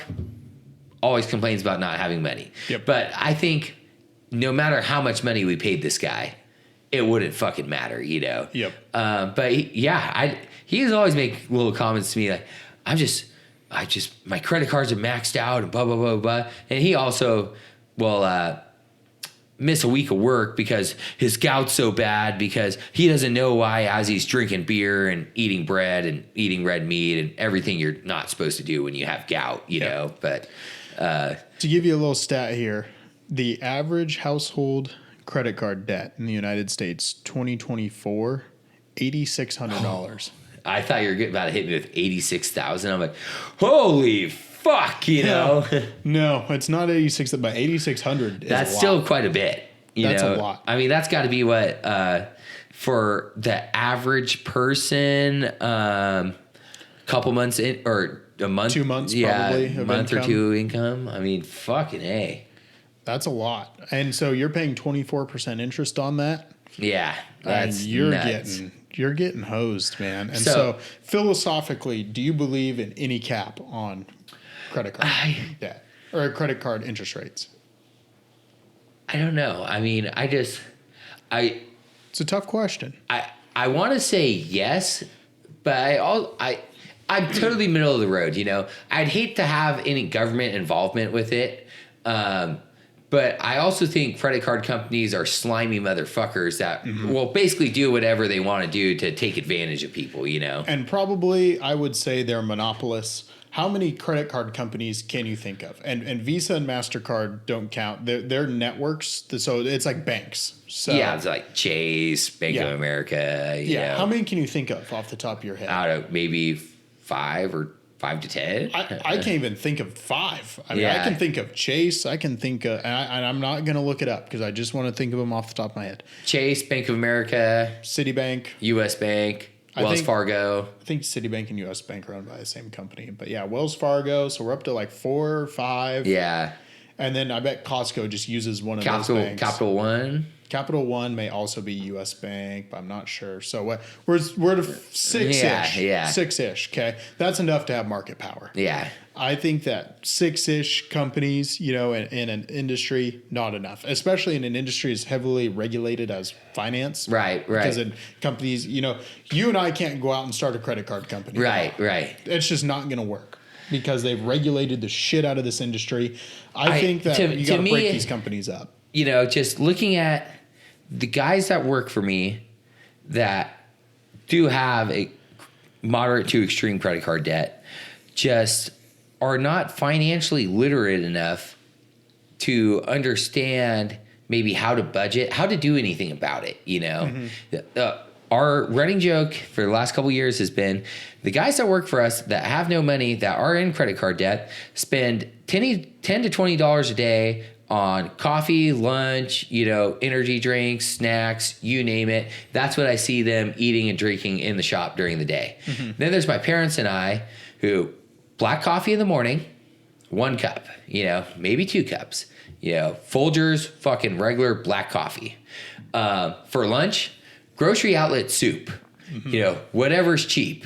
Speaker 1: always complains about not having money.
Speaker 2: Yep.
Speaker 1: But I think no matter how much money we paid this guy, it wouldn't fucking matter,
Speaker 2: Yep.
Speaker 1: But he's always make little comments to me like, my credit cards are maxed out and blah, blah, blah, blah. And he also will miss a week of work because his gout's so bad because he doesn't know why as he's drinking beer and eating bread and eating red meat and everything you're not supposed to do when you have gout, know. But
Speaker 2: to give you a little stat here, the average household credit card debt in the United States, 2024, $8,600.
Speaker 1: I thought you were about to hit me with 86,000. I'm like, holy fuck,
Speaker 2: No, it's not 86, but 8,600 is
Speaker 1: that's still quite a bit.
Speaker 2: That's a lot.
Speaker 1: I mean, that's got to be what for the average person, couple months in or a month,
Speaker 2: 2 months, probably,
Speaker 1: a month or two income. I mean, fucking A.
Speaker 2: That's a lot. And so you're paying 24% interest on that.
Speaker 1: Yeah, that's nuts.
Speaker 2: You're getting hosed, man. And so philosophically, do you believe in any cap on credit card debt or credit card interest rates?
Speaker 1: I don't know. I mean, it's
Speaker 2: a tough question.
Speaker 1: I want to say yes, but I'm totally middle of the road. I'd hate to have any government involvement with it. But I also think credit card companies are slimy motherfuckers that will basically do whatever they want to do to take advantage of people, And
Speaker 2: probably I would say they're monopolists. How many credit card companies can you think of? And Visa and MasterCard don't count. They're networks, so it's like banks. So
Speaker 1: yeah, it's like Chase, Bank of America.
Speaker 2: How many can you think of off the top of your head?
Speaker 1: I don't know, maybe 5 or 5 to 10.
Speaker 2: I can't even think of 5. I mean,
Speaker 1: Yeah.
Speaker 2: I can think of Chase. I can think of, and I'm not going to look it up because I just want to think of them off the top of my head.
Speaker 1: Chase, Bank of America,
Speaker 2: Citibank.
Speaker 1: U.S. Bank, Wells Fargo.
Speaker 2: I think Citibank and U.S. Bank are owned by the same company. But yeah, Wells Fargo. So we're up to like 4 or 5.
Speaker 1: Yeah.
Speaker 2: And then I bet Costco just uses one of those banks.
Speaker 1: Capital One.
Speaker 2: Capital One may also be U.S. Bank, but I'm not sure. So we're to 6-ish.
Speaker 1: Yeah.
Speaker 2: 6-ish, okay? That's enough to have market power.
Speaker 1: Yeah.
Speaker 2: I think that 6-ish companies, you know, in an industry, not enough, especially in an industry as heavily regulated as finance.
Speaker 1: Right.
Speaker 2: Because in companies, you know, you and I can't go out and start a credit card company.
Speaker 1: Right.
Speaker 2: It's just not going to work because they've regulated the shit out of this industry. I think that you got to break these companies up.
Speaker 1: You know, just looking at the guys that work for me that do have a moderate to extreme credit card debt just are not financially literate enough to understand maybe how to budget, how to do anything about it, you know? Our running joke for the last couple of years has been the guys that work for us that have no money, that are in credit card debt, spend $10 to $20 a day on coffee, lunch, you know, energy drinks, snacks, you name it. That's what I see them eating and drinking in the shop during the day. Then there's my parents and I who black coffee in the morning, 1 cup, you know, maybe 2 cups, you know, Folgers, fucking regular black coffee. For lunch, grocery outlet soup, you know, whatever's cheap,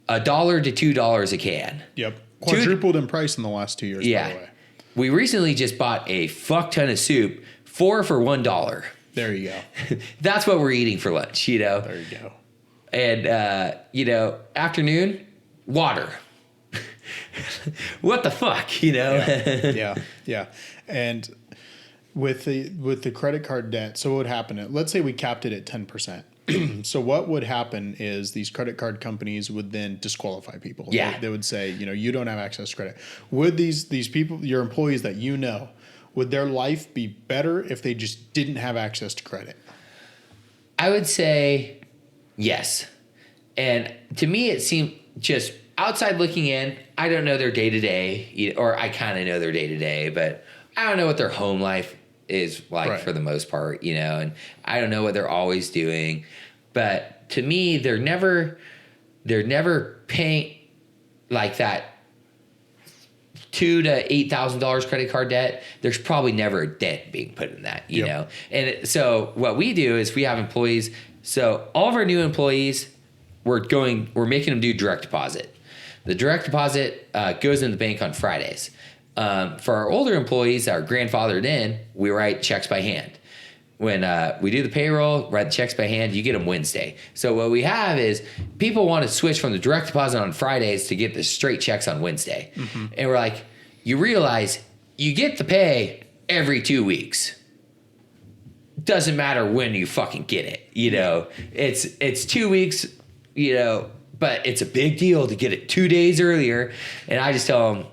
Speaker 1: $1 to $2 a can.
Speaker 2: Yep. Quadrupled in price in the last 2 years, by the way.
Speaker 1: We recently just bought a fuck ton of soup, 4 for $1.
Speaker 2: There you go.
Speaker 1: That's what we're eating for lunch, you know?
Speaker 2: There you go.
Speaker 1: And, you know, afternoon, water. What the fuck, you know?
Speaker 2: Yeah. And with the credit card debt, so what would happen? Let's say we capped it at 10%. So what would happen is these credit card companies would then disqualify people.
Speaker 1: Yeah.
Speaker 2: They would say, you know, you don't have access to credit. Would these people, your employees that you know, would their life be better if they just didn't have access to credit?
Speaker 1: I would say yes. And to me, it seemed just outside looking in, I don't know their day to day, or I kind of know their day to day, but I don't know what their home life is like for the most part, you know, and I don't know what they're always doing. But to me, they're never paying like that $2,000 to $8,000 creddit card debt. There's probably never a dent being put in that, you know? And so what we do is we have employees. So all of our new employees, we're making them do direct deposit. The direct deposit goes in the bank on Fridays. For our older employees that are grandfathered in, we write checks by hand. When we do the payroll, write the checks by hand, you get them Wednesday. So what we have is people want to switch from the direct deposit on Fridays to get the straight checks on Wednesday. And we're like, you realize you get the pay every 2 weeks. Doesn't matter when you fucking get it. You know, it's 2 weeks, you know, but it's a big deal to get it 2 days earlier. And I just tell them,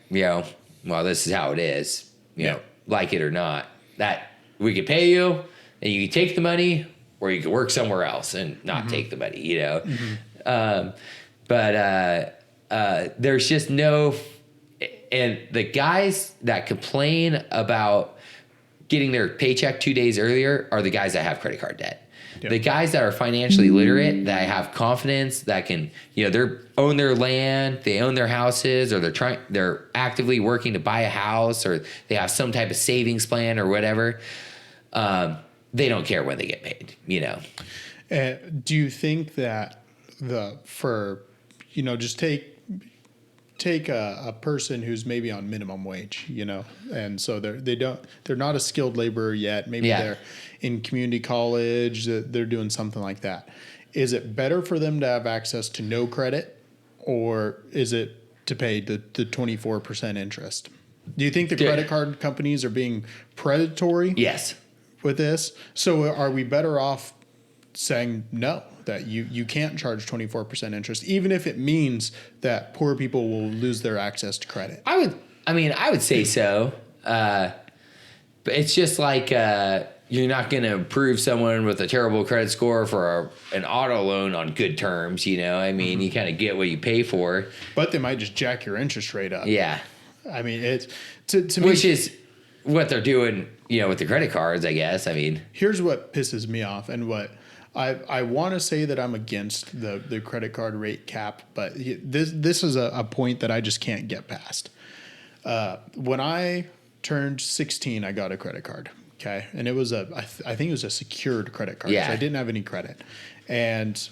Speaker 1: you know, well, this is how it is, you know, like it or not, that we could pay you and you can take the money or you can work somewhere else and not take the money, you know? But there's just no, and the guys that complain about getting their paycheck 2 days earlier are the guys that have credit card debt. The guys that are financially literate, that have confidence, that can, you know, they own their land, they own their houses, or they're actively working to buy a house, or they have some type of savings plan or whatever. They don't care when they get paid, you know.
Speaker 2: Do you think that just take a person who's maybe on minimum wage, you know, and so they're not a skilled laborer yet. Maybe they're in community college, they're doing something like that. Is it better for them to have access to no credit, or is it to pay the 24% interest? Do you think the credit card companies are being predatory?
Speaker 1: Yes.
Speaker 2: With this? So are we better off saying no, that you can't charge 24% interest, even if it means that poor people will lose their access to credit?
Speaker 1: I would say so. But it's just like, you're not going to approve someone with a terrible credit score for an auto loan on good terms. You know, I mean, you kind of get what you pay for.
Speaker 2: But they might just jack your interest rate up.
Speaker 1: Yeah.
Speaker 2: I mean, it's to me,
Speaker 1: which is what they're doing, you know, with the credit cards, I guess. I mean,
Speaker 2: here's what pisses me off, and what I want to say that I'm against the credit card rate cap, but this is a point that I just can't get past. When I turned 16, I got a credit card. Okay. And it was I think it was a secured credit card.
Speaker 1: Yeah.
Speaker 2: So I didn't have any credit. And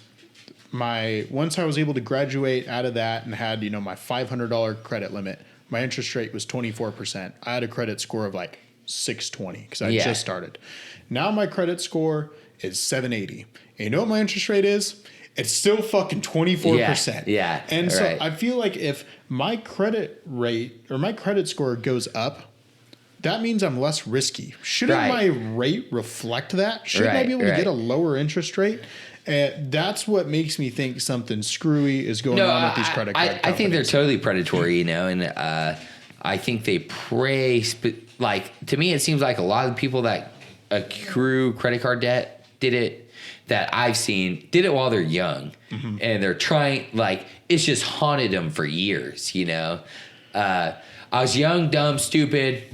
Speaker 2: once I was able to graduate out of that and had, you know, my $500 credit limit, my interest rate was 24%. I had a credit score of like 620 because I just started. Now my credit score is 780. And you know what my interest rate is? It's still fucking 24%.
Speaker 1: Yeah.
Speaker 2: And so I feel like if my credit rate or my credit score goes up, that means I'm less risky. Shouldn't my rate reflect that? Shouldn't I be able to get a lower interest rate? That's what makes me think something screwy is going on with these credit card companies.
Speaker 1: I think they're totally predatory, you know, and I think they prey. Like, to me, it seems like a lot of the people that accrue credit card debt that I've seen did it while they're young. Mm-hmm. And they're trying, like, it's just haunted them for years, you know. I was young, dumb, stupid.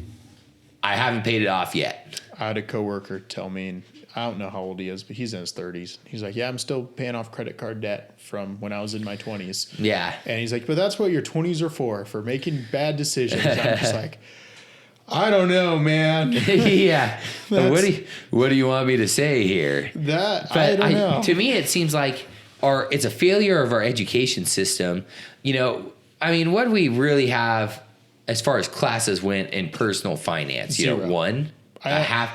Speaker 1: I haven't paid it off yet.
Speaker 2: I had a coworker tell me, and I don't know how old he is, but he's in his 30s. He's like, yeah, I'm still paying off credit card debt from when I was in my 20s.
Speaker 1: Yeah.
Speaker 2: And he's like, but that's what your 20s are for making bad decisions. I'm just like, I don't know, man.
Speaker 1: Yeah. What do you want me to say here?
Speaker 2: I don't know.
Speaker 1: To me, it seems like it's a failure of our education system. You know, I mean, what do we really have as far as classes went in personal finance? You know, one, a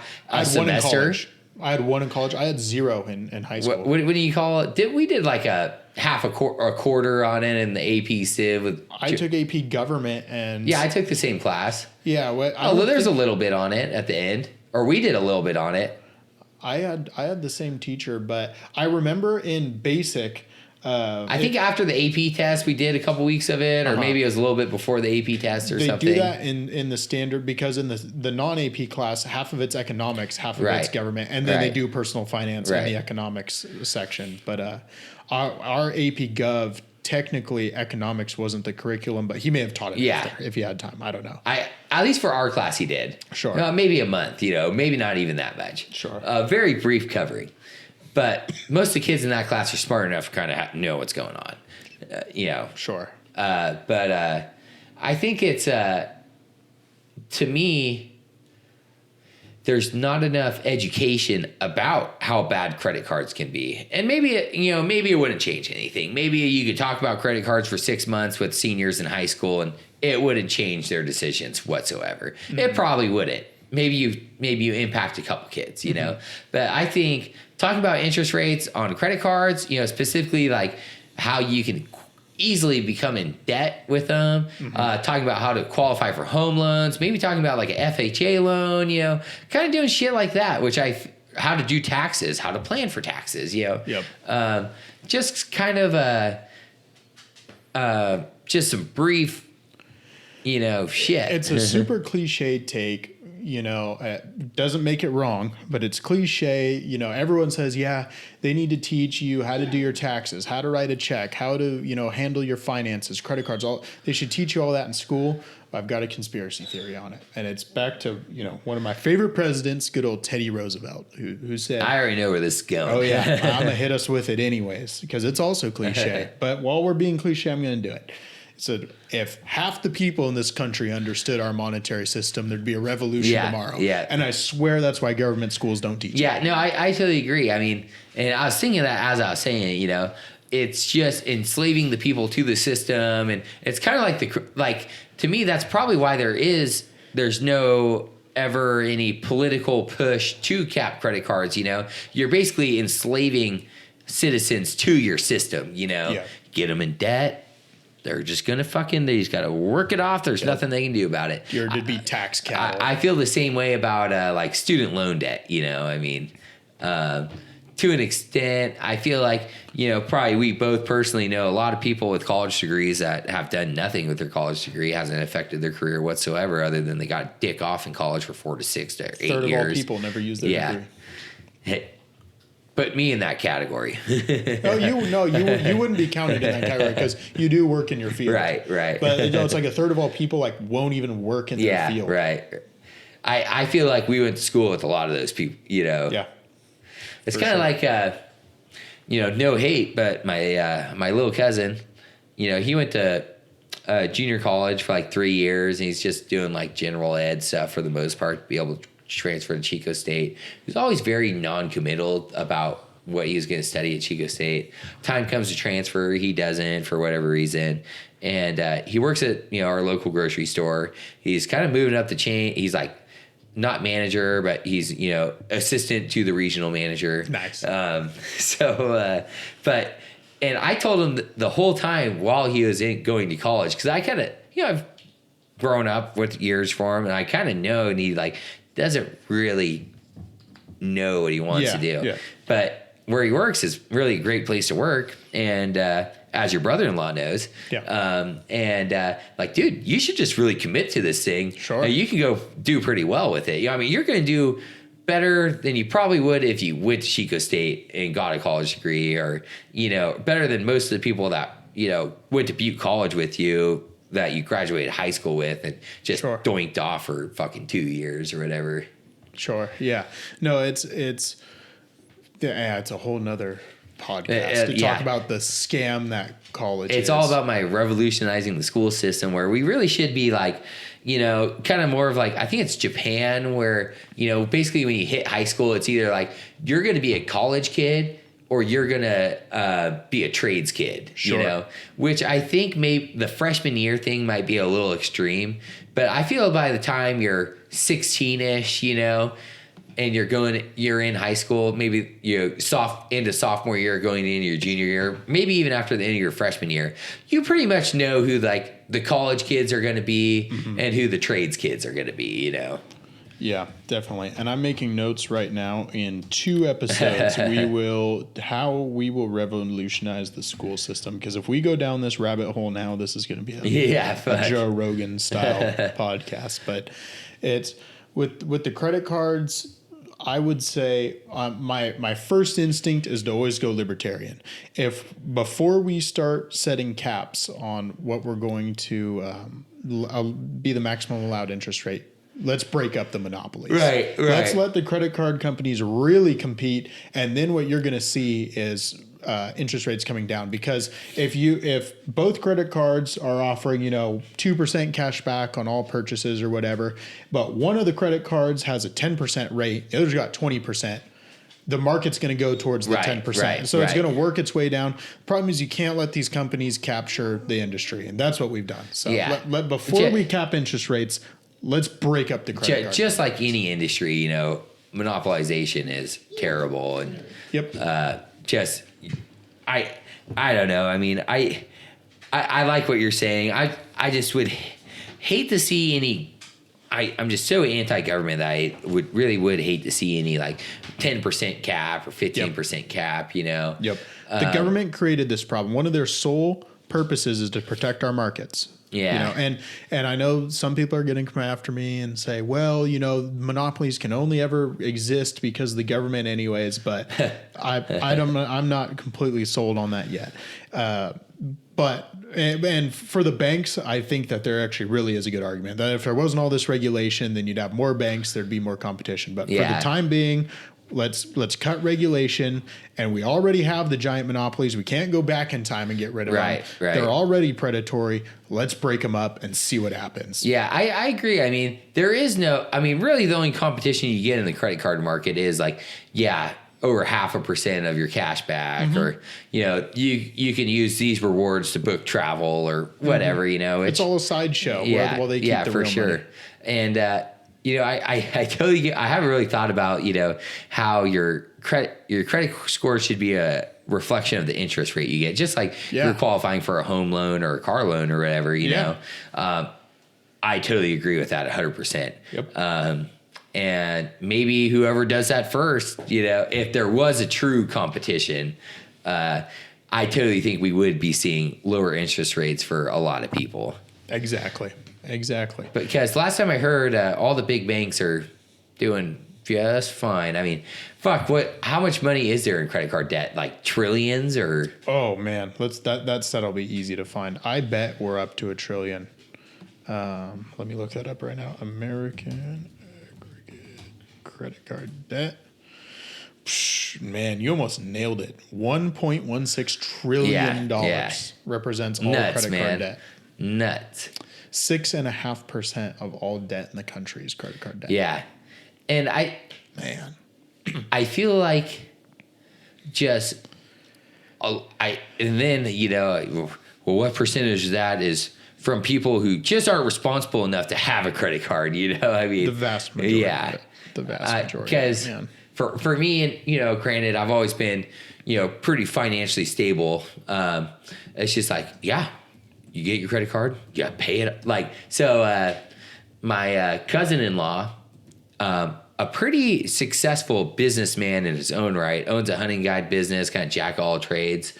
Speaker 1: semester.
Speaker 2: I had one in college. I had zero in high school.
Speaker 1: What do you call it? We did like a half a quarter on it in the AP Civ.
Speaker 2: I took AP Government and
Speaker 1: I took the same class.
Speaker 2: Yeah.
Speaker 1: There's a little bit on it at the end, or we did a little bit on it.
Speaker 2: I had the same teacher, but I remember in basic.
Speaker 1: I think after the AP test, we did a couple weeks of it, or maybe it was a little bit before the AP test or something.
Speaker 2: They do that in the standard because in the non-AP class, half of it's economics, half of it's government, and then they do personal finance in the economics section. But our AP Gov, technically economics wasn't the curriculum, but he may have taught it after if he had time. I don't know.
Speaker 1: At least for our class, he did.
Speaker 2: Sure.
Speaker 1: Maybe a month, you know, maybe not even that much.
Speaker 2: Sure.
Speaker 1: Very brief covering. But most of the kids in that class are smart enough to kind of know what's going on, you know.
Speaker 2: Sure.
Speaker 1: But I think it's, to me, there's not enough education about how bad credit cards can be. And maybe it wouldn't change anything. Maybe you could talk about credit cards for 6 months with seniors in high school and it wouldn't change their decisions whatsoever. Mm-hmm. It probably wouldn't. Maybe you impact a couple kids, you know. But I think talking about interest rates on credit cards, you know, specifically like how you can easily become in debt with them, talking about how to qualify for home loans, maybe talking about like an FHA loan, you know, kind of doing shit like that, how to do taxes, how to plan for taxes, you know.
Speaker 2: Yep.
Speaker 1: Just kind of just some brief, you know, shit.
Speaker 2: It's a super cliche take. You know, it doesn't make it wrong, but it's cliche. You know, everyone says, yeah, they need to teach you how to do your taxes, how to write a check, how to, you know, handle your finances, credit cards. They should teach you all that in school. I've got a conspiracy theory on it. And it's back to, you know, one of my favorite presidents, good old Teddy Roosevelt, who said,
Speaker 1: I already know where this is going.
Speaker 2: Oh, yeah. I'm going to hit us with it anyways, because it's also cliche. But while we're being cliche, I'm going to do it. So if half the people in this country understood our monetary system, there'd be a revolution tomorrow.
Speaker 1: Yeah.
Speaker 2: And I swear that's why government schools don't teach.
Speaker 1: Yeah, no, I totally agree. I mean, and I was thinking that as I was saying it, you know, it's just enslaving the people to the system. And it's kind of like to me, that's probably why there's no ever any political push to cap credit cards. You know, you're basically enslaving citizens to your system, you know, get them in debt. They're just going to they just got to work it off. There's nothing they can do about it.
Speaker 2: You're to be tax cattle.
Speaker 1: I feel the same way about like student loan debt. You know, I mean, to an extent, I feel like, probably we both personally know a lot of people with college degrees that have done nothing with their college degree, hasn't affected their career whatsoever, other than they got dick off in college for 4 to 6 to 8 years.
Speaker 2: Third of all people never use their degree.
Speaker 1: Hey, put me in that category.
Speaker 2: You wouldn't be counted in that category because you do work in your field.
Speaker 1: Right.
Speaker 2: But it's like a third of all people like won't even work in their field.
Speaker 1: Right. I feel like we went to school with a lot of those people,
Speaker 2: Yeah.
Speaker 1: It's kind of like, no hate, but my little cousin, he went to junior college for like 3 years, and he's just doing like general ed stuff for the most part to be able to transfer to Chico State. He was always very non-committal about what he was going to study at Chico State. Time comes to transfer, he doesn't for whatever reason. And he works at our local grocery store. He's kind of moving up the chain. He's like not manager, but he's assistant to the regional manager.
Speaker 2: Nice.
Speaker 1: And I told him the whole time while he was going to college, because I kind of I've grown up with years for him, and I kind of know, and he like doesn't really know what he wants to do.
Speaker 2: Yeah.
Speaker 1: But where he works is really a great place to work, and as your brother-in-law knows.
Speaker 2: Yeah.
Speaker 1: Dude, you should just really commit to this thing.
Speaker 2: Sure.
Speaker 1: You can go do pretty well with it. You're going to do better than you probably would if you went to Chico State and got a college degree, or, better than most of the people that, went to Butte College with you, that you graduated high school with and just doinked off for fucking 2 years or whatever.
Speaker 2: Sure. Yeah. No, it's a whole nother podcast to talk about the scam that college is.
Speaker 1: It's all about my revolutionizing the school system, where we really should be like, kind of more of like, I think it's Japan, where, basically when you hit high school, it's either like you're going to be a college kid or you're going to be a trades kid, which I think maybe the freshman year thing might be a little extreme, but I feel by the time you're 16-ish, and you're in high school, maybe into sophomore year, going into your junior year, maybe even after the end of your freshman year, you pretty much know who like the college kids are going to be and who the trades kids are going to be,
Speaker 2: Yeah, definitely. And I'm making notes right now. In 2 episodes, how we will revolutionize the school system. Because if we go down this rabbit hole now, this is going to be a Joe Rogan style podcast. But it's with the credit cards. I would say my first instinct is to always go libertarian. If before we start setting caps on what we're going to be the maximum allowed interest rate, let's break up the monopolies.
Speaker 1: Right.
Speaker 2: Let's let the credit card companies really compete, and then what you're going to see is interest rates coming down. Because if both credit cards are offering 2% cash back on all purchases or whatever, but one of the credit cards has a 10% rate, the other's got 20%. The market's going to go towards the 10%. So it's going to work its way down. Problem is you can't let these companies capture the industry, and that's what we've done. So before we cap interest rates, let's break up the credit card.
Speaker 1: Just like any industry, monopolization is terrible. And I don't know. I mean, I like what you're saying. I just would hate to see any. I'm just so anti-government that I would hate to see any like 10% cap or 15% cap.
Speaker 2: Yep. The government created this problem. One of their sole purposes is to protect our markets.
Speaker 1: Yeah.
Speaker 2: And I know some people are going to come after me and say, well, monopolies can only ever exist because of the government anyways, but I'm not completely sold on that yet. But for the banks, I think that there actually really is a good argument that if there wasn't all this regulation, then you'd have more banks, there'd be more competition. But for the time being, let's cut regulation, and we already have the giant monopolies. We can't go back in time and get rid of them.
Speaker 1: Right.
Speaker 2: They're already predatory. Let's break them up and see what happens.
Speaker 1: Yeah, I agree. I mean, really the only competition you get in the credit card market is like, over 0.5% of your cash back, or, you can use these rewards to book travel or whatever, It's
Speaker 2: all a sideshow while they keep the real money.
Speaker 1: And, I totally get, I haven't really thought about, how your credit score should be a reflection of the interest rate you get. Just like you're qualifying for a home loan or a car loan or whatever, I totally agree with that 100%.
Speaker 2: Yep.
Speaker 1: And maybe whoever does that first, if there was a true competition, I totally think we would be seeing lower interest rates for a lot of people.
Speaker 2: Exactly.
Speaker 1: Because last time I heard, all the big banks are doing just fine. I mean, fuck, how much money is there in credit card debt? Like trillions or?
Speaker 2: Oh man, that'll be easy to find. I bet we're up to $1 trillion. Let me look that up right now. American aggregate credit card debt. Man, you almost nailed it. $1.16 trillion represents all
Speaker 1: Nuts,
Speaker 2: credit card debt.
Speaker 1: Nuts.
Speaker 2: 6.5% of all debt in the country is credit card debt.
Speaker 1: Yeah. And I feel like what percentage of that is from people who just aren't responsible enough to have a credit card, I mean,
Speaker 2: the vast majority.
Speaker 1: Yeah.
Speaker 2: Of it. The vast majority.
Speaker 1: Because for me, and, granted, I've always been, pretty financially stable. It's just like, you get your credit card, you pay it. My cousin-in-law, a pretty successful businessman in his own right, owns a hunting guide business, kind of jack of all trades,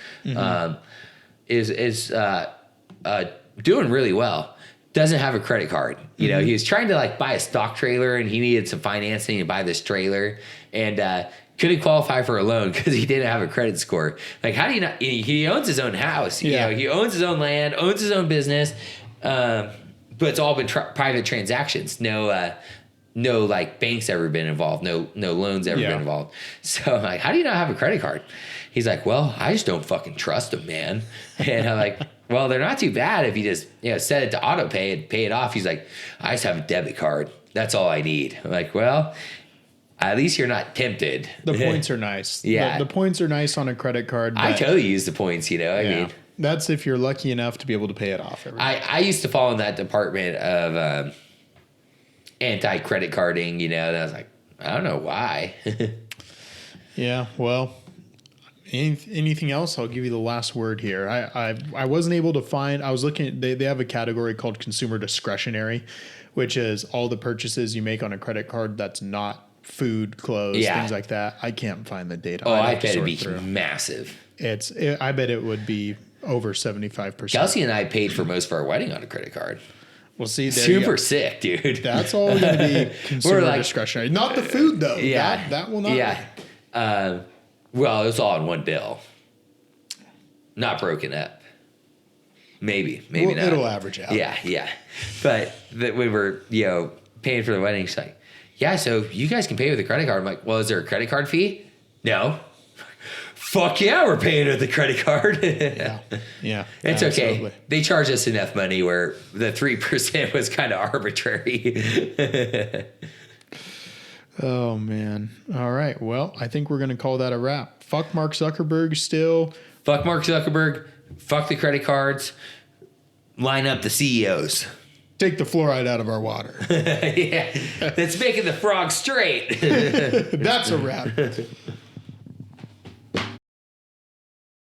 Speaker 1: is doing really well. Doesn't have a credit card. He was trying to buy a stock trailer and he needed some financing to buy this trailer and couldn't qualify for a loan because he didn't have a credit score. How do you not? He owns his own house. He owns his own land, owns his own business, but it's all been private transactions. No banks ever been involved. No loans ever been involved. So I'm like, how do you not have a credit card? He's like, well, I just don't fucking trust them, man. And I'm like, well, they're not too bad if you just set it to auto pay and pay it off. He's like, I just have a debit card. That's all I need. I'm like, well, at least you're not tempted.
Speaker 2: The points are nice.
Speaker 1: Yeah.
Speaker 2: The points are nice on a credit card.
Speaker 1: I totally use the points, I mean.
Speaker 2: That's if you're lucky enough to be able to pay it off every month.
Speaker 1: I used to fall in that department of anti-credit carding, and I was like, I don't know why.
Speaker 2: Yeah, well, anything else? I'll give you the last word here. I wasn't able to find. I was looking. They have a category called consumer discretionary, which is all the purchases you make on a credit card that's not food, clothes, things like that. I can't find the data.
Speaker 1: Oh, I bet it'd be massive.
Speaker 2: I bet it would be over 75%.
Speaker 1: Kelsey and I paid for most of our wedding on a credit card.
Speaker 2: Well, see, there
Speaker 1: super sick, dude.
Speaker 2: That's all going to be consumer discretionary. Not the food, though.
Speaker 1: Yeah,
Speaker 2: that will not.
Speaker 1: Yeah. Well, it was all in one bill, not broken up. Maybe not.
Speaker 2: It'll average out.
Speaker 1: Yeah. But we were, paying for the wedding. She's like, yeah, so you guys can pay with a credit card. I'm like, well, is there a credit card fee? No. Fuck yeah, we're paying with the credit card.
Speaker 2: Yeah.
Speaker 1: It's
Speaker 2: absolutely.
Speaker 1: okay. They charge us enough money where the 3% was kind of arbitrary.
Speaker 2: Oh, man. All right. Well, I think we're going to call that a wrap. Fuck Mark Zuckerberg still.
Speaker 1: Fuck Mark Zuckerberg. Fuck the credit cards. Line up the CEOs.
Speaker 2: Take the fluoride out of our water.
Speaker 1: Yeah. That's making the frog straight.
Speaker 2: That's a wrap.